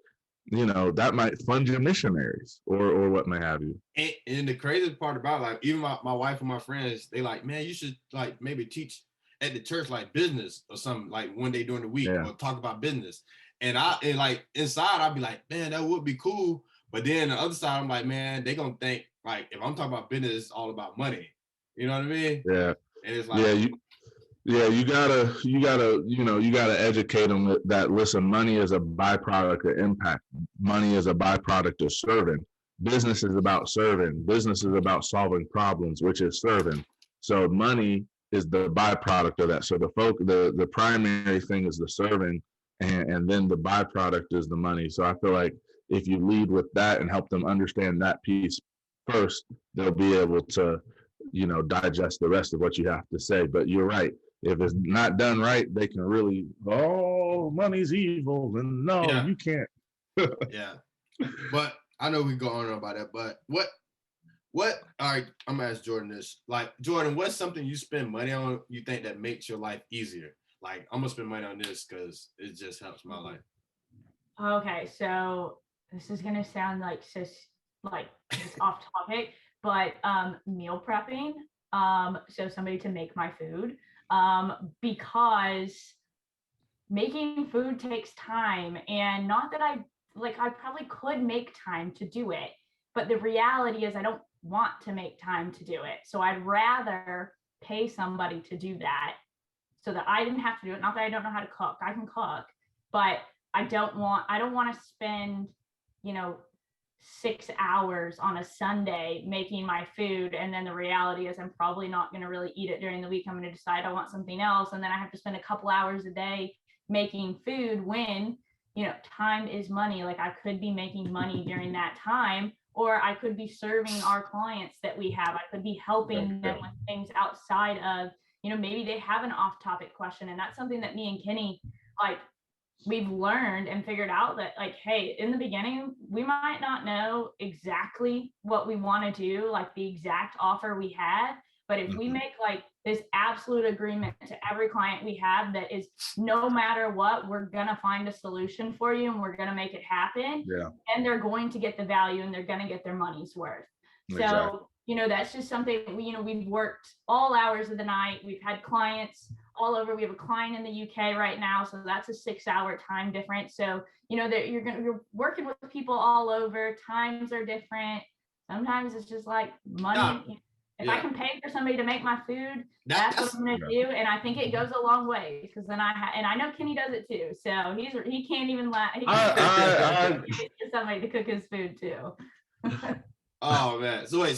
[SPEAKER 2] that might fund your missionaries or what may have you.
[SPEAKER 1] And the craziest part about, like, even my wife and my friends, they like, man, you should like maybe teach at the church like business or something, like one day during the week, or talk about business. And like inside I'd be like, man, that would be cool. But then the other side, I'm like, man, they gonna think like if I'm talking about business, it's all about money. You know what I mean?
[SPEAKER 2] Yeah.
[SPEAKER 1] And it's like,
[SPEAKER 2] you gotta educate them that listen, money is a byproduct of impact. Money is a byproduct of serving. Business is about serving. Business is about solving problems, which is serving. So money is the byproduct of that. So the primary thing is the serving, and then the byproduct is the money. So I feel like if you lead with that and help them understand that piece first, they'll be able to, digest the rest of what you have to say. But you're right. If it's not done right, they can really, money's evil, and no, you can't.
[SPEAKER 1] Yeah. But I know we go on about that, but what, all right, I'm gonna ask Jordan this. Like, Jordan, what's something you spend money on you think that makes your life easier? Like, I'm gonna spend money on this because it just helps my life.
[SPEAKER 3] Okay, so this is gonna sound like just off topic, but meal prepping. So somebody to make my food. Because making food takes time, and not that I probably could make time to do it, but the reality is I don't want to make time to do it. So I'd rather pay somebody to do that so that I didn't have to do it. Not that I don't know how to cook, I can cook, but I don't want to spend, 6 hours on a Sunday making my food. And then the reality is I'm probably not going to really eat it during the week. I'm going to decide I want something else. And then I have to spend a couple hours a day making food when, time is money. Like, I could be making money during that time, or I could be serving our clients that we have. I could be helping them with things outside of, maybe they have an off topic question. And that's something that me and Kenny, we've learned and figured out that, like, hey, in the beginning, we might not know exactly what we want to do, like the exact offer we had. But if we make this absolute agreement to every client we have that is, no matter what, we're going to find a solution for you and we're going to make it happen. Yeah. And they're going to get the value and they're going to get their money's worth. Exactly. So, that's just something we've worked all hours of the night. We've had clients all over. We have a client in the UK right now, so that's a 6-hour time difference. So, that you're working with people all over. Times are different. Sometimes it's just like money. If I can pay for somebody to make my food, that's what I'm going to do. And I think it goes a long way, because then I know Kenny does it too. So he can't even lie. He can't get somebody to cook his food too.
[SPEAKER 1] Oh man. So wait,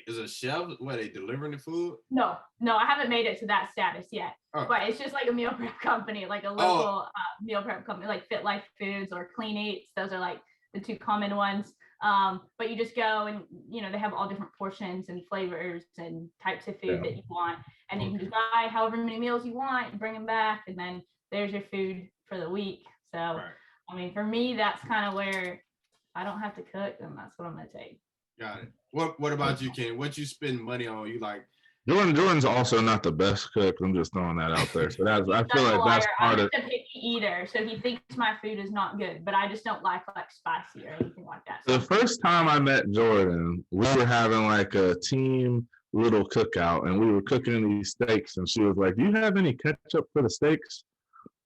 [SPEAKER 1] is a chef? What, they delivering the food?
[SPEAKER 3] No, I haven't made it to that status yet. Oh. But it's just like a meal prep company, like a local meal prep company, like Fit Life Foods or Clean Eats. Those are like the two common ones. But you just go and, they have all different portions and flavors and types of food that you want. And you can just buy however many meals you want and bring them back. And then there's your food for the week. So, right. I mean, for me, that's kind of where I don't have to cook, and that's what I'm going to take.
[SPEAKER 1] Got it. What about you, Ken? What you spend money on? You like?
[SPEAKER 2] Jordan's also not the best cook. I'm just throwing that out there. So I feel like that's part of.
[SPEAKER 3] I'm just a picky eater, so he thinks my food is not good, but I just don't like spicy or anything like that. So.
[SPEAKER 2] The first time I met Jordan, we were having like a team little cookout, and we were cooking these steaks, and she was like, "Do you have any ketchup for the steaks?"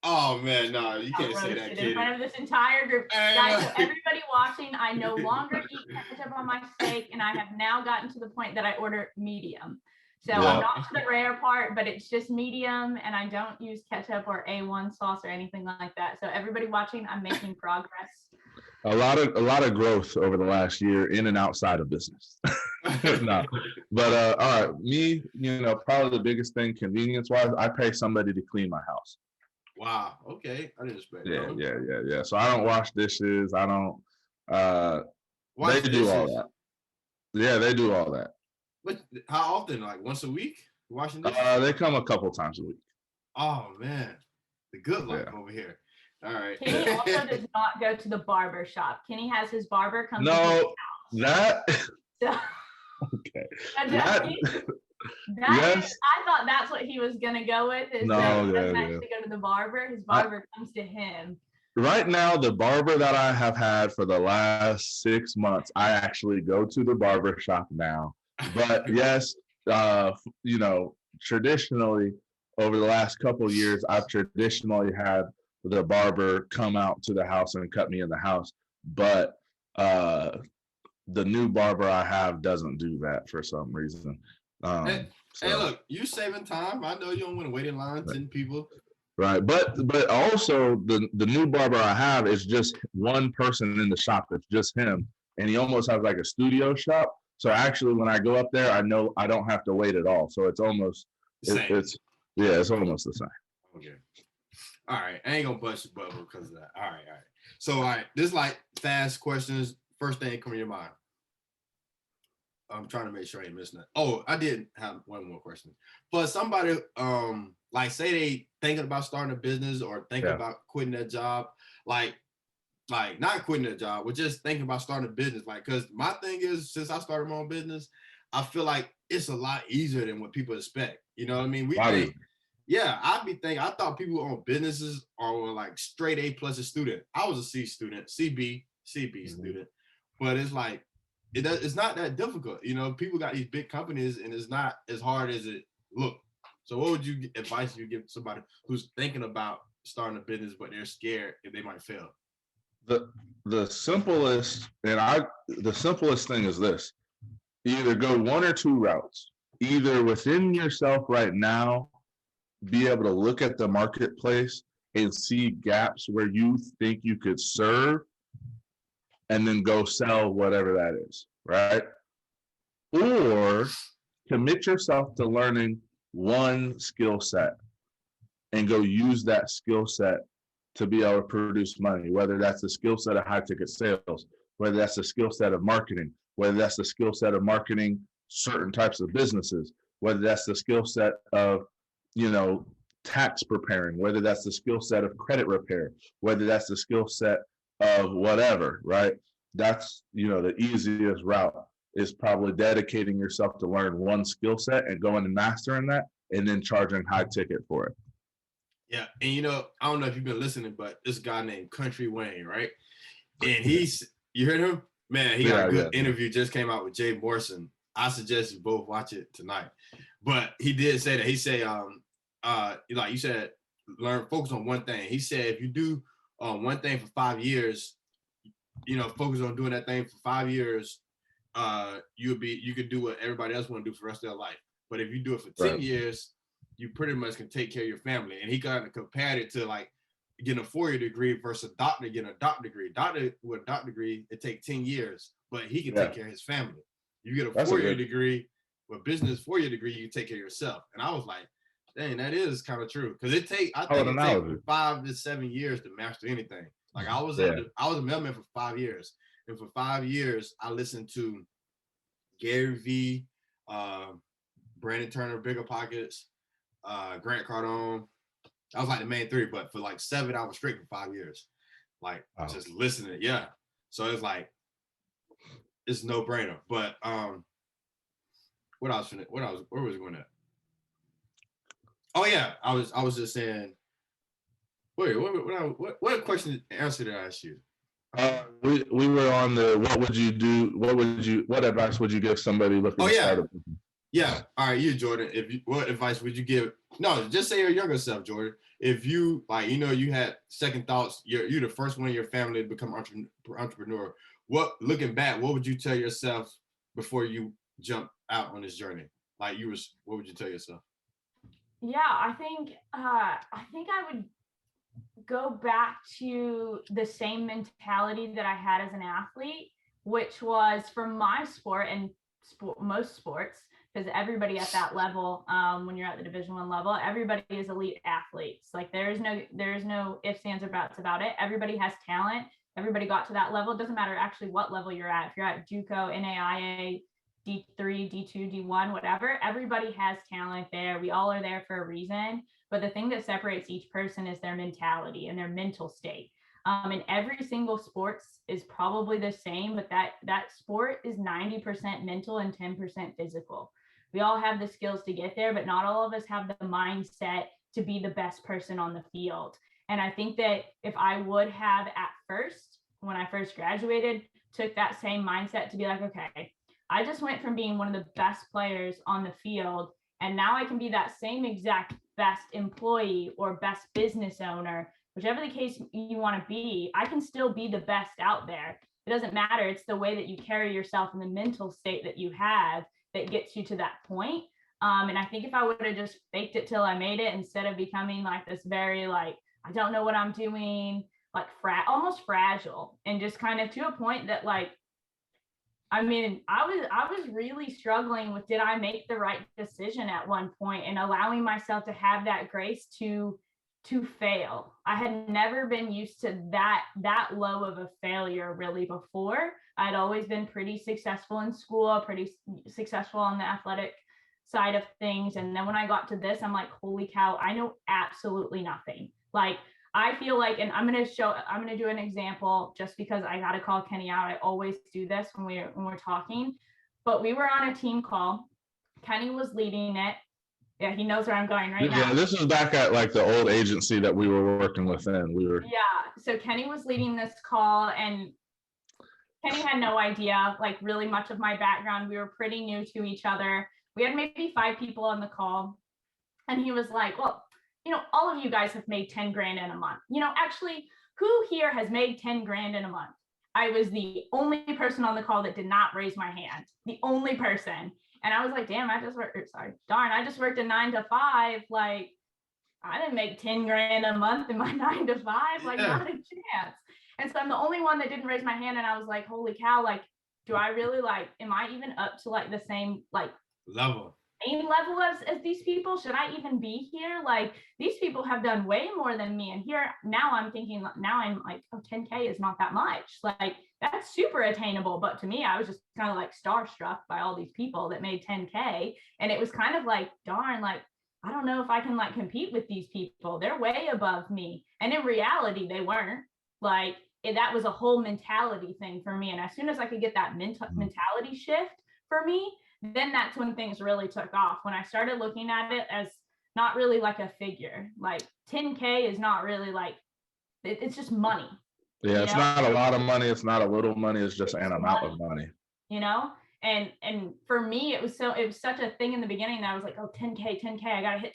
[SPEAKER 1] Oh man, no, you can't say that, kid.
[SPEAKER 3] In front of this entire group, guys, so everybody watching, I no longer eat ketchup on my steak, and I have now gotten to the point that I order medium. So I'm not to the rare part, but it's just medium, and I don't use ketchup or A1 sauce or anything like that. So everybody watching, I'm making progress.
[SPEAKER 2] A lot of growth over the last year in and outside of business. No, but all right, me, probably the biggest thing, convenience-wise, I pay somebody to clean my house.
[SPEAKER 1] Wow. Okay. I didn't expect
[SPEAKER 2] that. Yeah. So I don't wash dishes. I don't.
[SPEAKER 1] Wash
[SPEAKER 2] they
[SPEAKER 1] dishes.
[SPEAKER 2] Do all that. Yeah, they do all that.
[SPEAKER 1] But how often? Like once a week? Washing dishes?
[SPEAKER 2] They come a couple times a week.
[SPEAKER 1] Oh man, the good life over here. All right.
[SPEAKER 3] Kenny also does not go to the barber shop. Kenny has his barber come to his house.
[SPEAKER 2] That.
[SPEAKER 3] So,
[SPEAKER 2] okay. Yes.
[SPEAKER 3] I thought that's what he was gonna go with. Is that he doesn't actually go to the barber. His barber comes to him.
[SPEAKER 2] Right now, the barber that I have had for the last 6 months, I actually go to the barber shop now. But yes, traditionally over the last couple of years, I've traditionally had the barber come out to the house and cut me in the house. But the new barber I have doesn't do that for some reason.
[SPEAKER 1] Hey, look, you saving time. I know you don't want to wait in line 10 people.
[SPEAKER 2] Right, but also the new barber I have is just one person in the shop. It's just him, and he almost has like a studio shop. So actually, when I go up there, I know I don't have to wait at all. So it's almost it's almost the same.
[SPEAKER 1] Okay. All right, I ain't gonna bust your bubble because of that. All right. So this is like fast questions. First thing come to your mind. I'm trying to make sure I ain't missing that. Oh, I did have one more question. For somebody, like say they thinking about starting a business or thinking about quitting their job, like not quitting their job, but just thinking about starting a business. Like, cause my thing is, since I started my own business, I feel like it's a lot easier than what people expect. You know what I mean? I thought people who own businesses are like straight A+ student. I was a C student, CB student, but it's like, it's not that difficult. You know, people got these big companies and it's not as hard as it look. So what would you advice you give somebody who's thinking about starting a business, but they're scared if they might fail?
[SPEAKER 2] The simplest thing is this: either go one or two routes. Either within yourself right now, be able to look at the marketplace and see gaps where you think you could serve, and then go sell whatever that is, right? Or commit yourself to learning one skill set and go use that skill set to be able to produce money, whether that's the skill set of high ticket sales, whether that's the skill set of marketing, whether that's the skill set of marketing certain types of businesses, whether that's the skill set of, tax preparing, whether that's the skill set of credit repair, whether that's the skill set of whatever, right? That's, the easiest route is probably dedicating yourself to learn one skill set and going and mastering that and then charging high ticket for it.
[SPEAKER 1] Yeah. And I don't know if you've been listening, but this guy named Country Wayne, right? And you heard him? Man, he got a good interview, just came out with Jay Morrison. I suggest you both watch it tonight. But he did say that. He said, like you said, focus on one thing. He said, if you do one thing for 5 years, focus on doing that thing for 5 years, you could do what everybody else want to do for the rest of their life. But if you do it for 10 years, you pretty much can take care of your family. And he kind of compared it to like getting a 4-year degree versus a doctor getting a doctor degree. Doctor with a doctor degree, it takes 10 years, but he can take care of his family. You get a 4-year degree with business 4-year degree, you can take care of yourself. And I was like, dang, that is kind of true. Because it takes 5 to 7 years to master anything. Like I was a mailman for 5 years. And for 5 years, I listened to Gary Vee, Brandon Turner, Bigger Pockets, Grant Cardone. I was like the main three, but for like 7 hours straight for 5 years. Like just listening. Yeah. So it's like, it's no brainer. But where was we going at? Oh yeah, I was just saying. Wait, what question answer did I ask you?
[SPEAKER 2] We were on the what would you do? What advice would you give somebody looking to start a business?
[SPEAKER 1] Yeah. All right, you Jordan. What advice would you give? No, just say your younger self, Jordan. If you you had second thoughts, you're the first one in your family to become entrepreneur. Looking back, what would you tell yourself before you jump out on this journey? What would you tell yourself?
[SPEAKER 3] Yeah, I think I would go back to the same mentality that I had as an athlete, which was from my sport and most sports, because everybody at that level, when you're at the Division I level, everybody is elite athletes. Like there's no ifs, ands, or buts about it. Everybody has talent. Everybody got to that level. It doesn't matter actually what level you're at. If you're at JUCO, NAIA, D3, D2, D1, whatever, everybody has talent there. We all are there for a reason. But the thing that separates each person is their mentality and their mental state. And every single sports is probably the same, but that sport is 90% mental and 10% physical. We all have the skills to get there, but not all of us have the mindset to be the best person on the field. And I think that if I would have at first, when I first graduated, took that same mindset to be like, okay, I just went from being one of the best players on the field, and now I can be that same exact best employee or best business owner, whichever the case you want to be. I can still be the best out there. It doesn't matter. It's the way that you carry yourself and the mental state that you have that gets you to that point. And I think if I would have just faked it till I made it, instead of becoming like this very like, I don't know what I'm doing, like almost fragile, and just kind of to a point that like, I mean, I was really struggling with, did I make the right decision at one point, and allowing myself to have that grace to fail. I had never been used to that low of a failure really before. I'd always been pretty successful in school, pretty successful on the athletic side of things. And then when I got to this, I'm like, holy cow, I know absolutely nothing. Like, I feel like, and I'm going to do an example just because I got to call Kenny out. I always do this when we're talking, but we were on a team call. Kenny was leading it. Yeah, he knows where I'm going right now.
[SPEAKER 2] Yeah, this is back at like the old agency that we were working with then.
[SPEAKER 3] Yeah, so Kenny was leading this call, and Kenny had no idea, like, really much of my background. We were pretty new to each other. We had maybe 5 people on the call, and he was like, well, you know, all of you guys have made 10 grand in a month. You know, actually, who here has made 10 grand in a month? I was the only person on the call that did not raise my hand, the only person. And I was like, damn, I just worked a 9 to 5. Like, I didn't make 10 grand a month in my 9 to 5, like, not a chance. And so I'm the only one that didn't raise my hand. And I was like, holy cow, like, do I really, like, am I even up to like the same, like, level as these people? Should I even be here? Like, these people have done way more than me. And here now I'm thinking, now I'm like, oh, 10K is not that much. Like, that's super attainable. But to me, I was just kind of like starstruck by all these people that made 10K. And it was kind of like, darn, like, I don't know if I can like compete with these people. They're way above me. And in reality, they weren't. Like, that was a whole mentality thing for me. And as soon as I could get that mentality shift for me, then that's when things really took off. When I started looking at it as not really like a figure, like 10K is not really like, it's just money.
[SPEAKER 2] Yeah, it's not a lot of money. It's not a little money. It's just an amount of money.
[SPEAKER 3] You know, and for me, it was such a thing in the beginning that I was like, oh, 10K, I gotta hit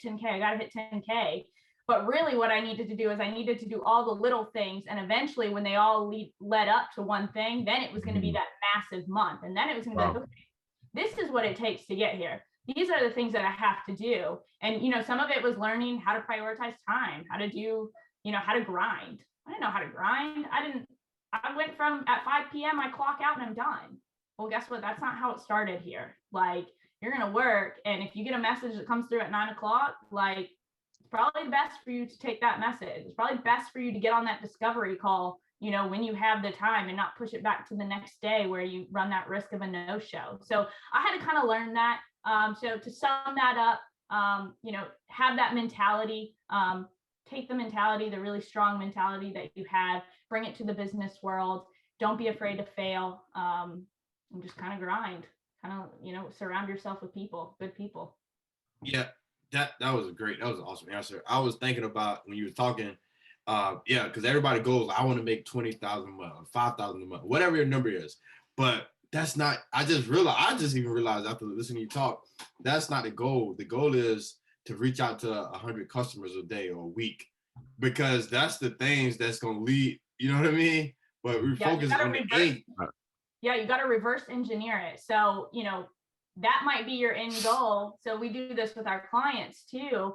[SPEAKER 3] 10K. But really what I needed to do is I needed to do all the little things. And eventually when they all led up to one thing, then it was going to be that massive month. And then it was going to be like, okay, this is what it takes to get here. These are the things that I have to do. And, you know, some of it was learning how to prioritize time, how to do, you know, how to grind. I didn't know how to grind. I went from at 5 p.m. I clock out and I'm done. Well, guess what? That's not how it started here. Like, you're going to work. And if you get a message that comes through at 9 o'clock, like, it's probably best for you to take that message. It's probably best for you to get on that discovery call, you know, when you have the time, and not push it back to the next day where you run that risk of a no-show. So I had to kind of learn that. So to sum that up, you know, have that mentality, take the mentality, the really strong mentality that you have, bring it to the business world. Don't be afraid to fail, and just kind of grind, kind of, you know, surround yourself with people, good people.
[SPEAKER 1] Yeah, that was an awesome answer. I was thinking about when you were talking, yeah, because everybody goes, I want to make 20,000 a month, 5,000 a month, whatever your number is. But that's not, I just even realized after listening to you talk, that's not the goal. The goal is to reach out to 100 customers a day or a week, because that's the things that's going to lead, you know what I mean? But we focus on the end.
[SPEAKER 3] Yeah, you got to reverse engineer it. So, you know, that might be your end goal. So we do this with our clients too.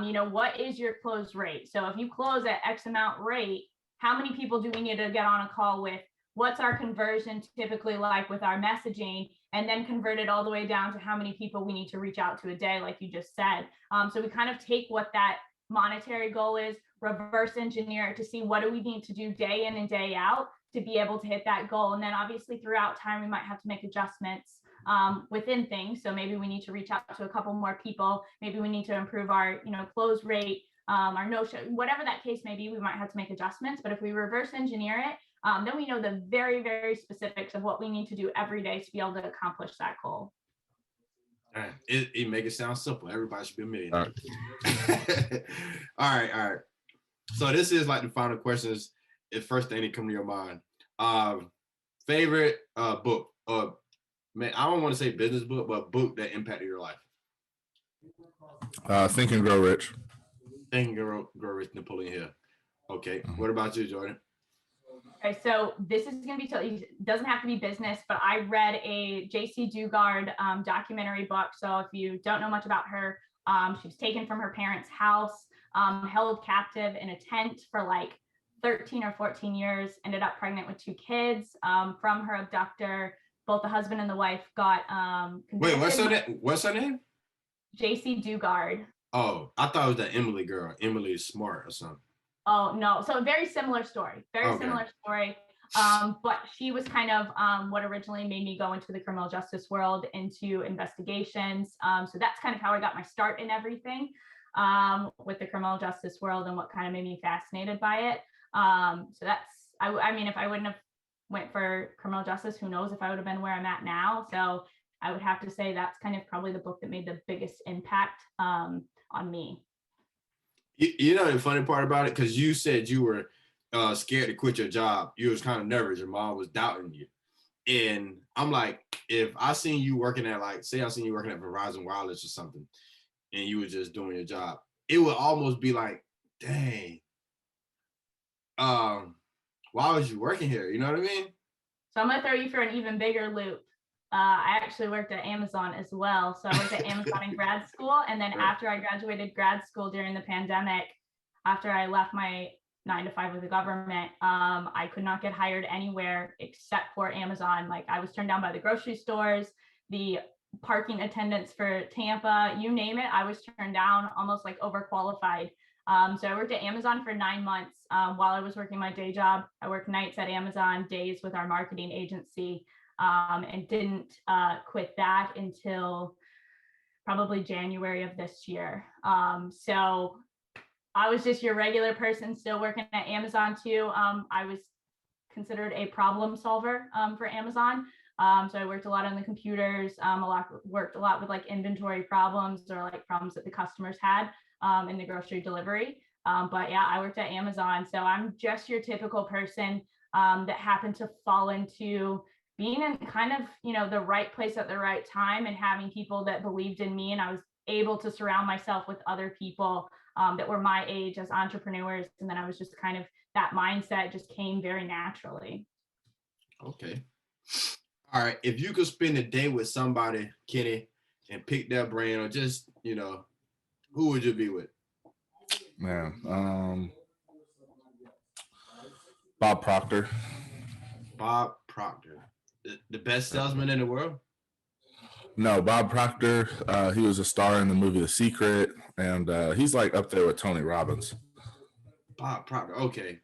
[SPEAKER 3] You know, what is your close rate? So if you close at X amount rate, how many people do we need to get on a call with? What's our conversion typically like with our messaging? And then convert it all the way down to how many people we need to reach out to a day, like you just said. So we kind of take what that monetary goal is, reverse engineer it to see what do we need to do day in and day out to be able to hit that goal. And then obviously throughout time, we might have to make adjustments within things. So maybe we need to reach out to a couple more people. Maybe we need to improve our, you know, close rate, our no-show, whatever that case may be, we might have to make adjustments. But if we reverse engineer it, then we know the very, very specifics of what we need to do every day to be able to accomplish that goal.
[SPEAKER 1] It make it sound simple. Everybody should be a millionaire.
[SPEAKER 2] All right.
[SPEAKER 1] All right. So this is like the final questions. If first thing that come to your mind, favorite book, man, I don't want to say business book, but book that impacted your life.
[SPEAKER 2] Think and Grow Rich.
[SPEAKER 1] Think and Grow Rich, Napoleon Hill. Okay. What about you, Jordan?
[SPEAKER 3] Okay, so this is going to be it doesn't have to be business, but I read a JC Dugard documentary book. So if you don't know much about her, she was taken from her parents' house, held captive in a tent for like 13 or 14 years, ended up pregnant with 2 kids from her abductor. Both the husband and the wife got
[SPEAKER 1] Wait, what's her name?
[SPEAKER 3] JC Dugard.
[SPEAKER 1] Oh, I thought it was that Emily girl. Emily is smart or something.
[SPEAKER 3] Oh, no. So very similar story. Similar story. But she was kind of what originally made me go into the criminal justice world, into investigations. So that's kind of how I got my start in everything with the criminal justice world and what kind of made me fascinated by it. So that's, I mean, if I wouldn't have went for criminal justice, who knows if I would have been where I'm at now. So I would have to say that's kind of probably the book that made the biggest impact on me.
[SPEAKER 1] You know the funny part about it, because you said you were scared to quit your job. You was kind of nervous. Your mom was doubting you. And I'm like, if I seen you working at, like, say I seen you working at Verizon Wireless or something, and you were just doing your job, it would almost be like, dang, why was you working here? You know what I mean?
[SPEAKER 3] So I'm going to throw you for an even bigger loop. I actually worked at Amazon as well. So I worked at Amazon in grad school. And then after I graduated grad school during the pandemic, after I left my 9-to-5 with the government, I could not get hired anywhere except for Amazon. Like, I was turned down by the grocery stores, the parking attendants for Tampa, you name it. I was turned down, almost like overqualified. So I worked at Amazon for 9 months while I was working my day job. I worked nights at Amazon, days with our marketing agency. And didn't quit that until probably January of this year. So I was just your regular person still working at Amazon too. I was considered a problem solver for Amazon. So I worked a lot on the computers, worked a lot with like inventory problems or like problems that the customers had in the grocery delivery. But yeah, I worked at Amazon. So I'm just your typical person that happened to fall into being in kind of, you know, the right place at the right time and having people that believed in me. And I was able to surround myself with other people that were my age as entrepreneurs. And then I was just kind of, that mindset just came very naturally.
[SPEAKER 1] Okay. All right. If you could spend a day with somebody, Kenny, and pick their brain, or just, you know, who would you be with?
[SPEAKER 2] Man, Bob Proctor.
[SPEAKER 1] Bob Proctor. The best salesman in the world?
[SPEAKER 2] No, Bob Proctor. He was a star in the movie The Secret, and he's like up there with Tony Robbins.
[SPEAKER 1] Bob Proctor. Okay.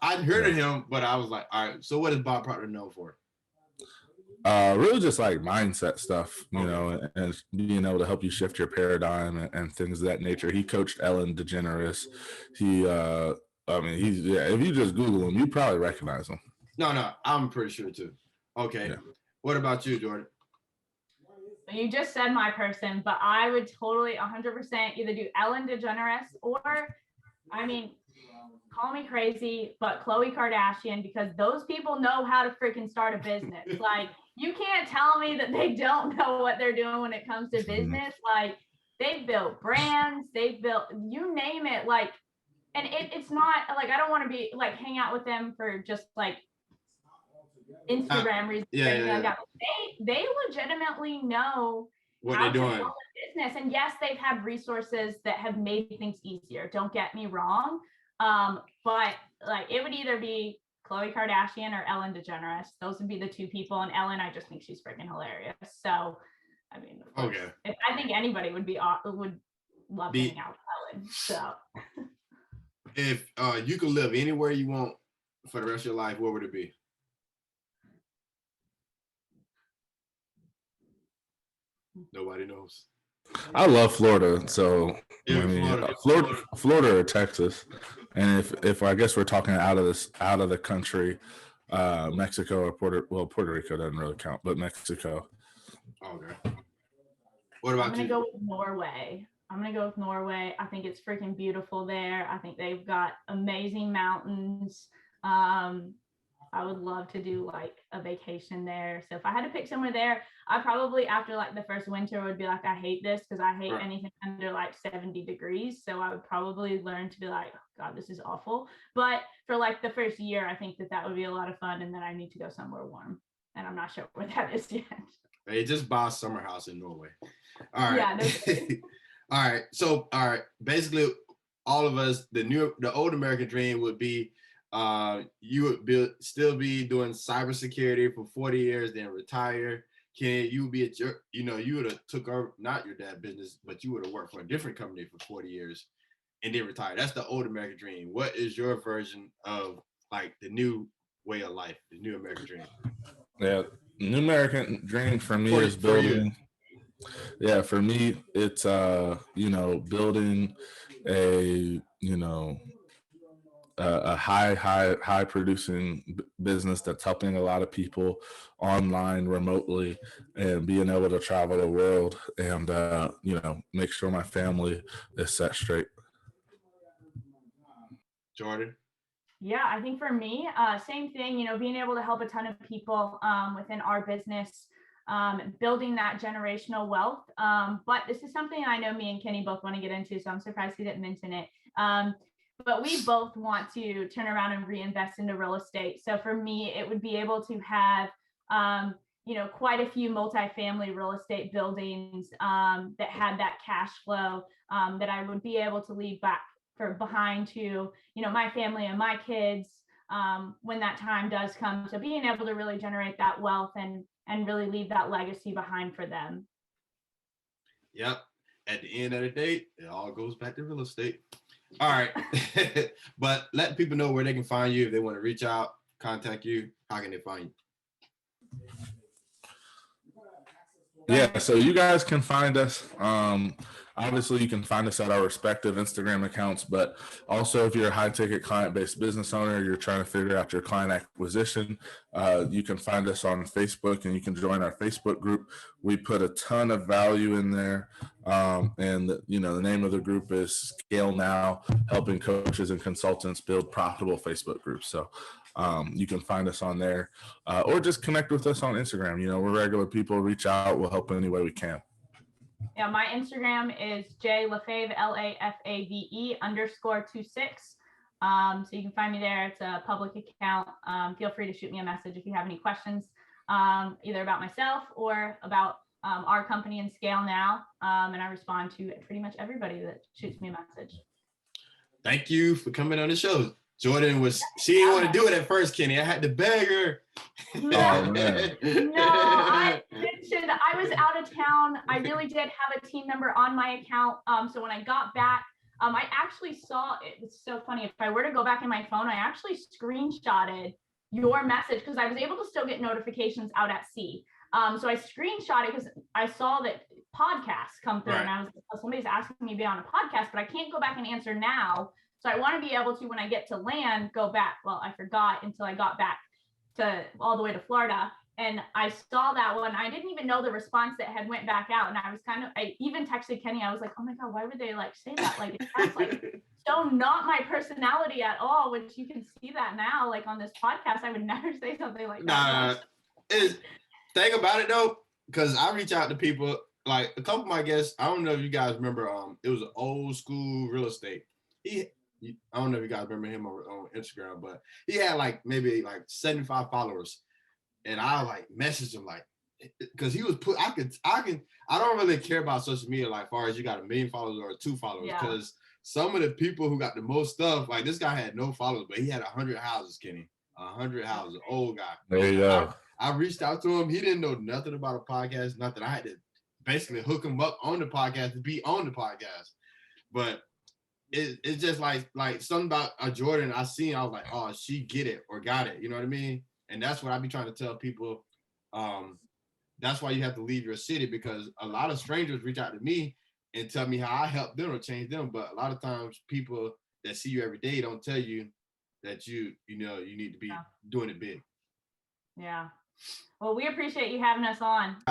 [SPEAKER 1] I'd heard of him, but I was like, all right, so what is Bob Proctor known for?
[SPEAKER 2] Really just like mindset stuff, you know, and being able to help you shift your paradigm and things of that nature. He coached Ellen DeGeneres. If you just Google him, you probably recognize him.
[SPEAKER 1] No, I'm pretty sure too. Okay. Yeah. What about you, Jordan?
[SPEAKER 3] You just said my person, but I would totally 100% either do Ellen DeGeneres or, I mean, call me crazy, but Khloe Kardashian, because those people know how to freaking start a business. Like, you can't tell me that they don't know what they're doing when it comes to business. Like, they've built brands, they've built, you name it. Like, and it's not like, I don't want to be like, hang out with them for just like Instagram reasons.
[SPEAKER 1] Yeah.
[SPEAKER 3] They legitimately know
[SPEAKER 1] what they're doing.
[SPEAKER 3] Build a business. And yes, they've had resources that have made things easier. Don't get me wrong. But like, it would either be Khloe Kardashian or Ellen DeGeneres. Those would be the two people. And Ellen, I just think she's freaking hilarious. So, I mean,
[SPEAKER 1] okay.
[SPEAKER 3] I think anybody would love hanging out with Ellen. So,
[SPEAKER 1] if you could live anywhere you want for the rest of your life, where would it be? Nobody knows.
[SPEAKER 2] I love Florida, so yeah, I mean, Florida or Texas, and if I guess we're talking out of the country, Mexico or Puerto Rico doesn't really count, but Mexico.
[SPEAKER 1] Okay. What about
[SPEAKER 3] I'm gonna
[SPEAKER 1] you?
[SPEAKER 3] go with Norway. I think it's freaking beautiful there. I think they've got amazing mountains. I would love to do like a vacation there. So if I had to pick somewhere there, I probably after like the first winter would be like, I hate this because I hate anything under like 70 degrees. So I would probably learn to be like, oh God, this is awful. But for like the first year, I think that would be a lot of fun. And then I need to go somewhere warm. And I'm not sure where that is yet.
[SPEAKER 1] Hey, just buy a summer house in Norway. All right.
[SPEAKER 3] Yeah,
[SPEAKER 1] All right. So, all right. Basically, all of us, the old American dream would be, you would still be doing cybersecurity for 40 years, then retire. You would be at your, you would have took over not your dad's business, but you would have worked for a different company for 40 years, and then retire. That's the old American dream. What is your version of like the new way of life, the new American dream?
[SPEAKER 2] Yeah, new American dream for me is building. Yeah, for me, it's building a a high producing business that's helping a lot of people online remotely and being able to travel the world and make sure my family is set straight.
[SPEAKER 1] Jordan?
[SPEAKER 3] Yeah, I think for me, same thing, being able to help a ton of people within our business, building that generational wealth. But this is something I know me and Kenny both want to get into, so I'm surprised he didn't mention it. But we both want to turn around and reinvest into real estate. So for me, it would be able to have, quite a few multifamily real estate buildings that had that cash flow that I would be able to leave behind to, my family and my kids when that time does come. So being able to really generate that wealth and really leave that legacy behind for them.
[SPEAKER 1] Yep. At the end of the day, it all goes back to real estate. All right. But let people know where they can find you if they want to reach out, contact you. How can they find you?
[SPEAKER 2] Yeah, so you guys can find us. Obviously, you can find us at our respective Instagram accounts, but also if you're a high-ticket client-based business owner, you're trying to figure out your client acquisition, you can find us on Facebook and you can join our Facebook group. We put a ton of value in there, and the name of the group is ScaleNow, helping coaches and consultants build profitable Facebook groups. So you can find us on there, or just connect with us on Instagram. We're regular people. Reach out. We'll help in any way we can.
[SPEAKER 3] Yeah, my Instagram is jlafave, LAFAVE_26. So you can find me there. It's a public account. Feel free to shoot me a message if you have any questions, either about myself or about our company and ScaleNow. And I respond to pretty much everybody that shoots me a message.
[SPEAKER 1] Thank you for coming on the show. Jordan she didn't want to do it at first, Kenny. I had to beg her.
[SPEAKER 3] No, I mentioned I was out of town. I really did have a team member on my account. So when I got back, I actually saw it. It's so funny. If I were to go back in my phone, I actually screenshotted your message because I was able to still get notifications out at sea. So I screenshot it because I saw that podcasts come through, and I was like, oh, somebody's asking me to be on a podcast, but I can't go back and answer now. So I want to be able to, when I get to land, go back. Well, I forgot until I got back to all the way to Florida. And I saw that one. I didn't even know the response that had went back out. And I even texted Kenny. I was like, oh my God, why would they like say that? Like, that's like so not my personality at all, which you can see that now, like on this podcast, I would never say something like that.
[SPEAKER 1] Think about it though, because I reach out to people, like a couple of my guests. I don't know if you guys remember, it was an old school real estate. I don't know if you guys remember him on Instagram, but he had like maybe like 75 followers, and I like messaged him like, because he was I don't really care about social media like far as you got 1 million followers or 2 followers, because some of the people who got the most stuff, like this guy had no followers, but he had 100 houses, Kenny, 100 houses, old guy.
[SPEAKER 2] There you go.
[SPEAKER 1] I reached out to him. He didn't know nothing about a podcast, nothing. I had to basically hook him up on the podcast to be on the podcast, but it's just like something about a Jordan I seen. I was like, oh, she get it or got it. You know what I mean? And that's what I be trying to tell people. That's why you have to leave your city, because a lot of strangers reach out to me and tell me how I help them or change them. But a lot of times people that see you every day don't tell you that you need to be doing it big.
[SPEAKER 3] Yeah. Well, we appreciate you having us on.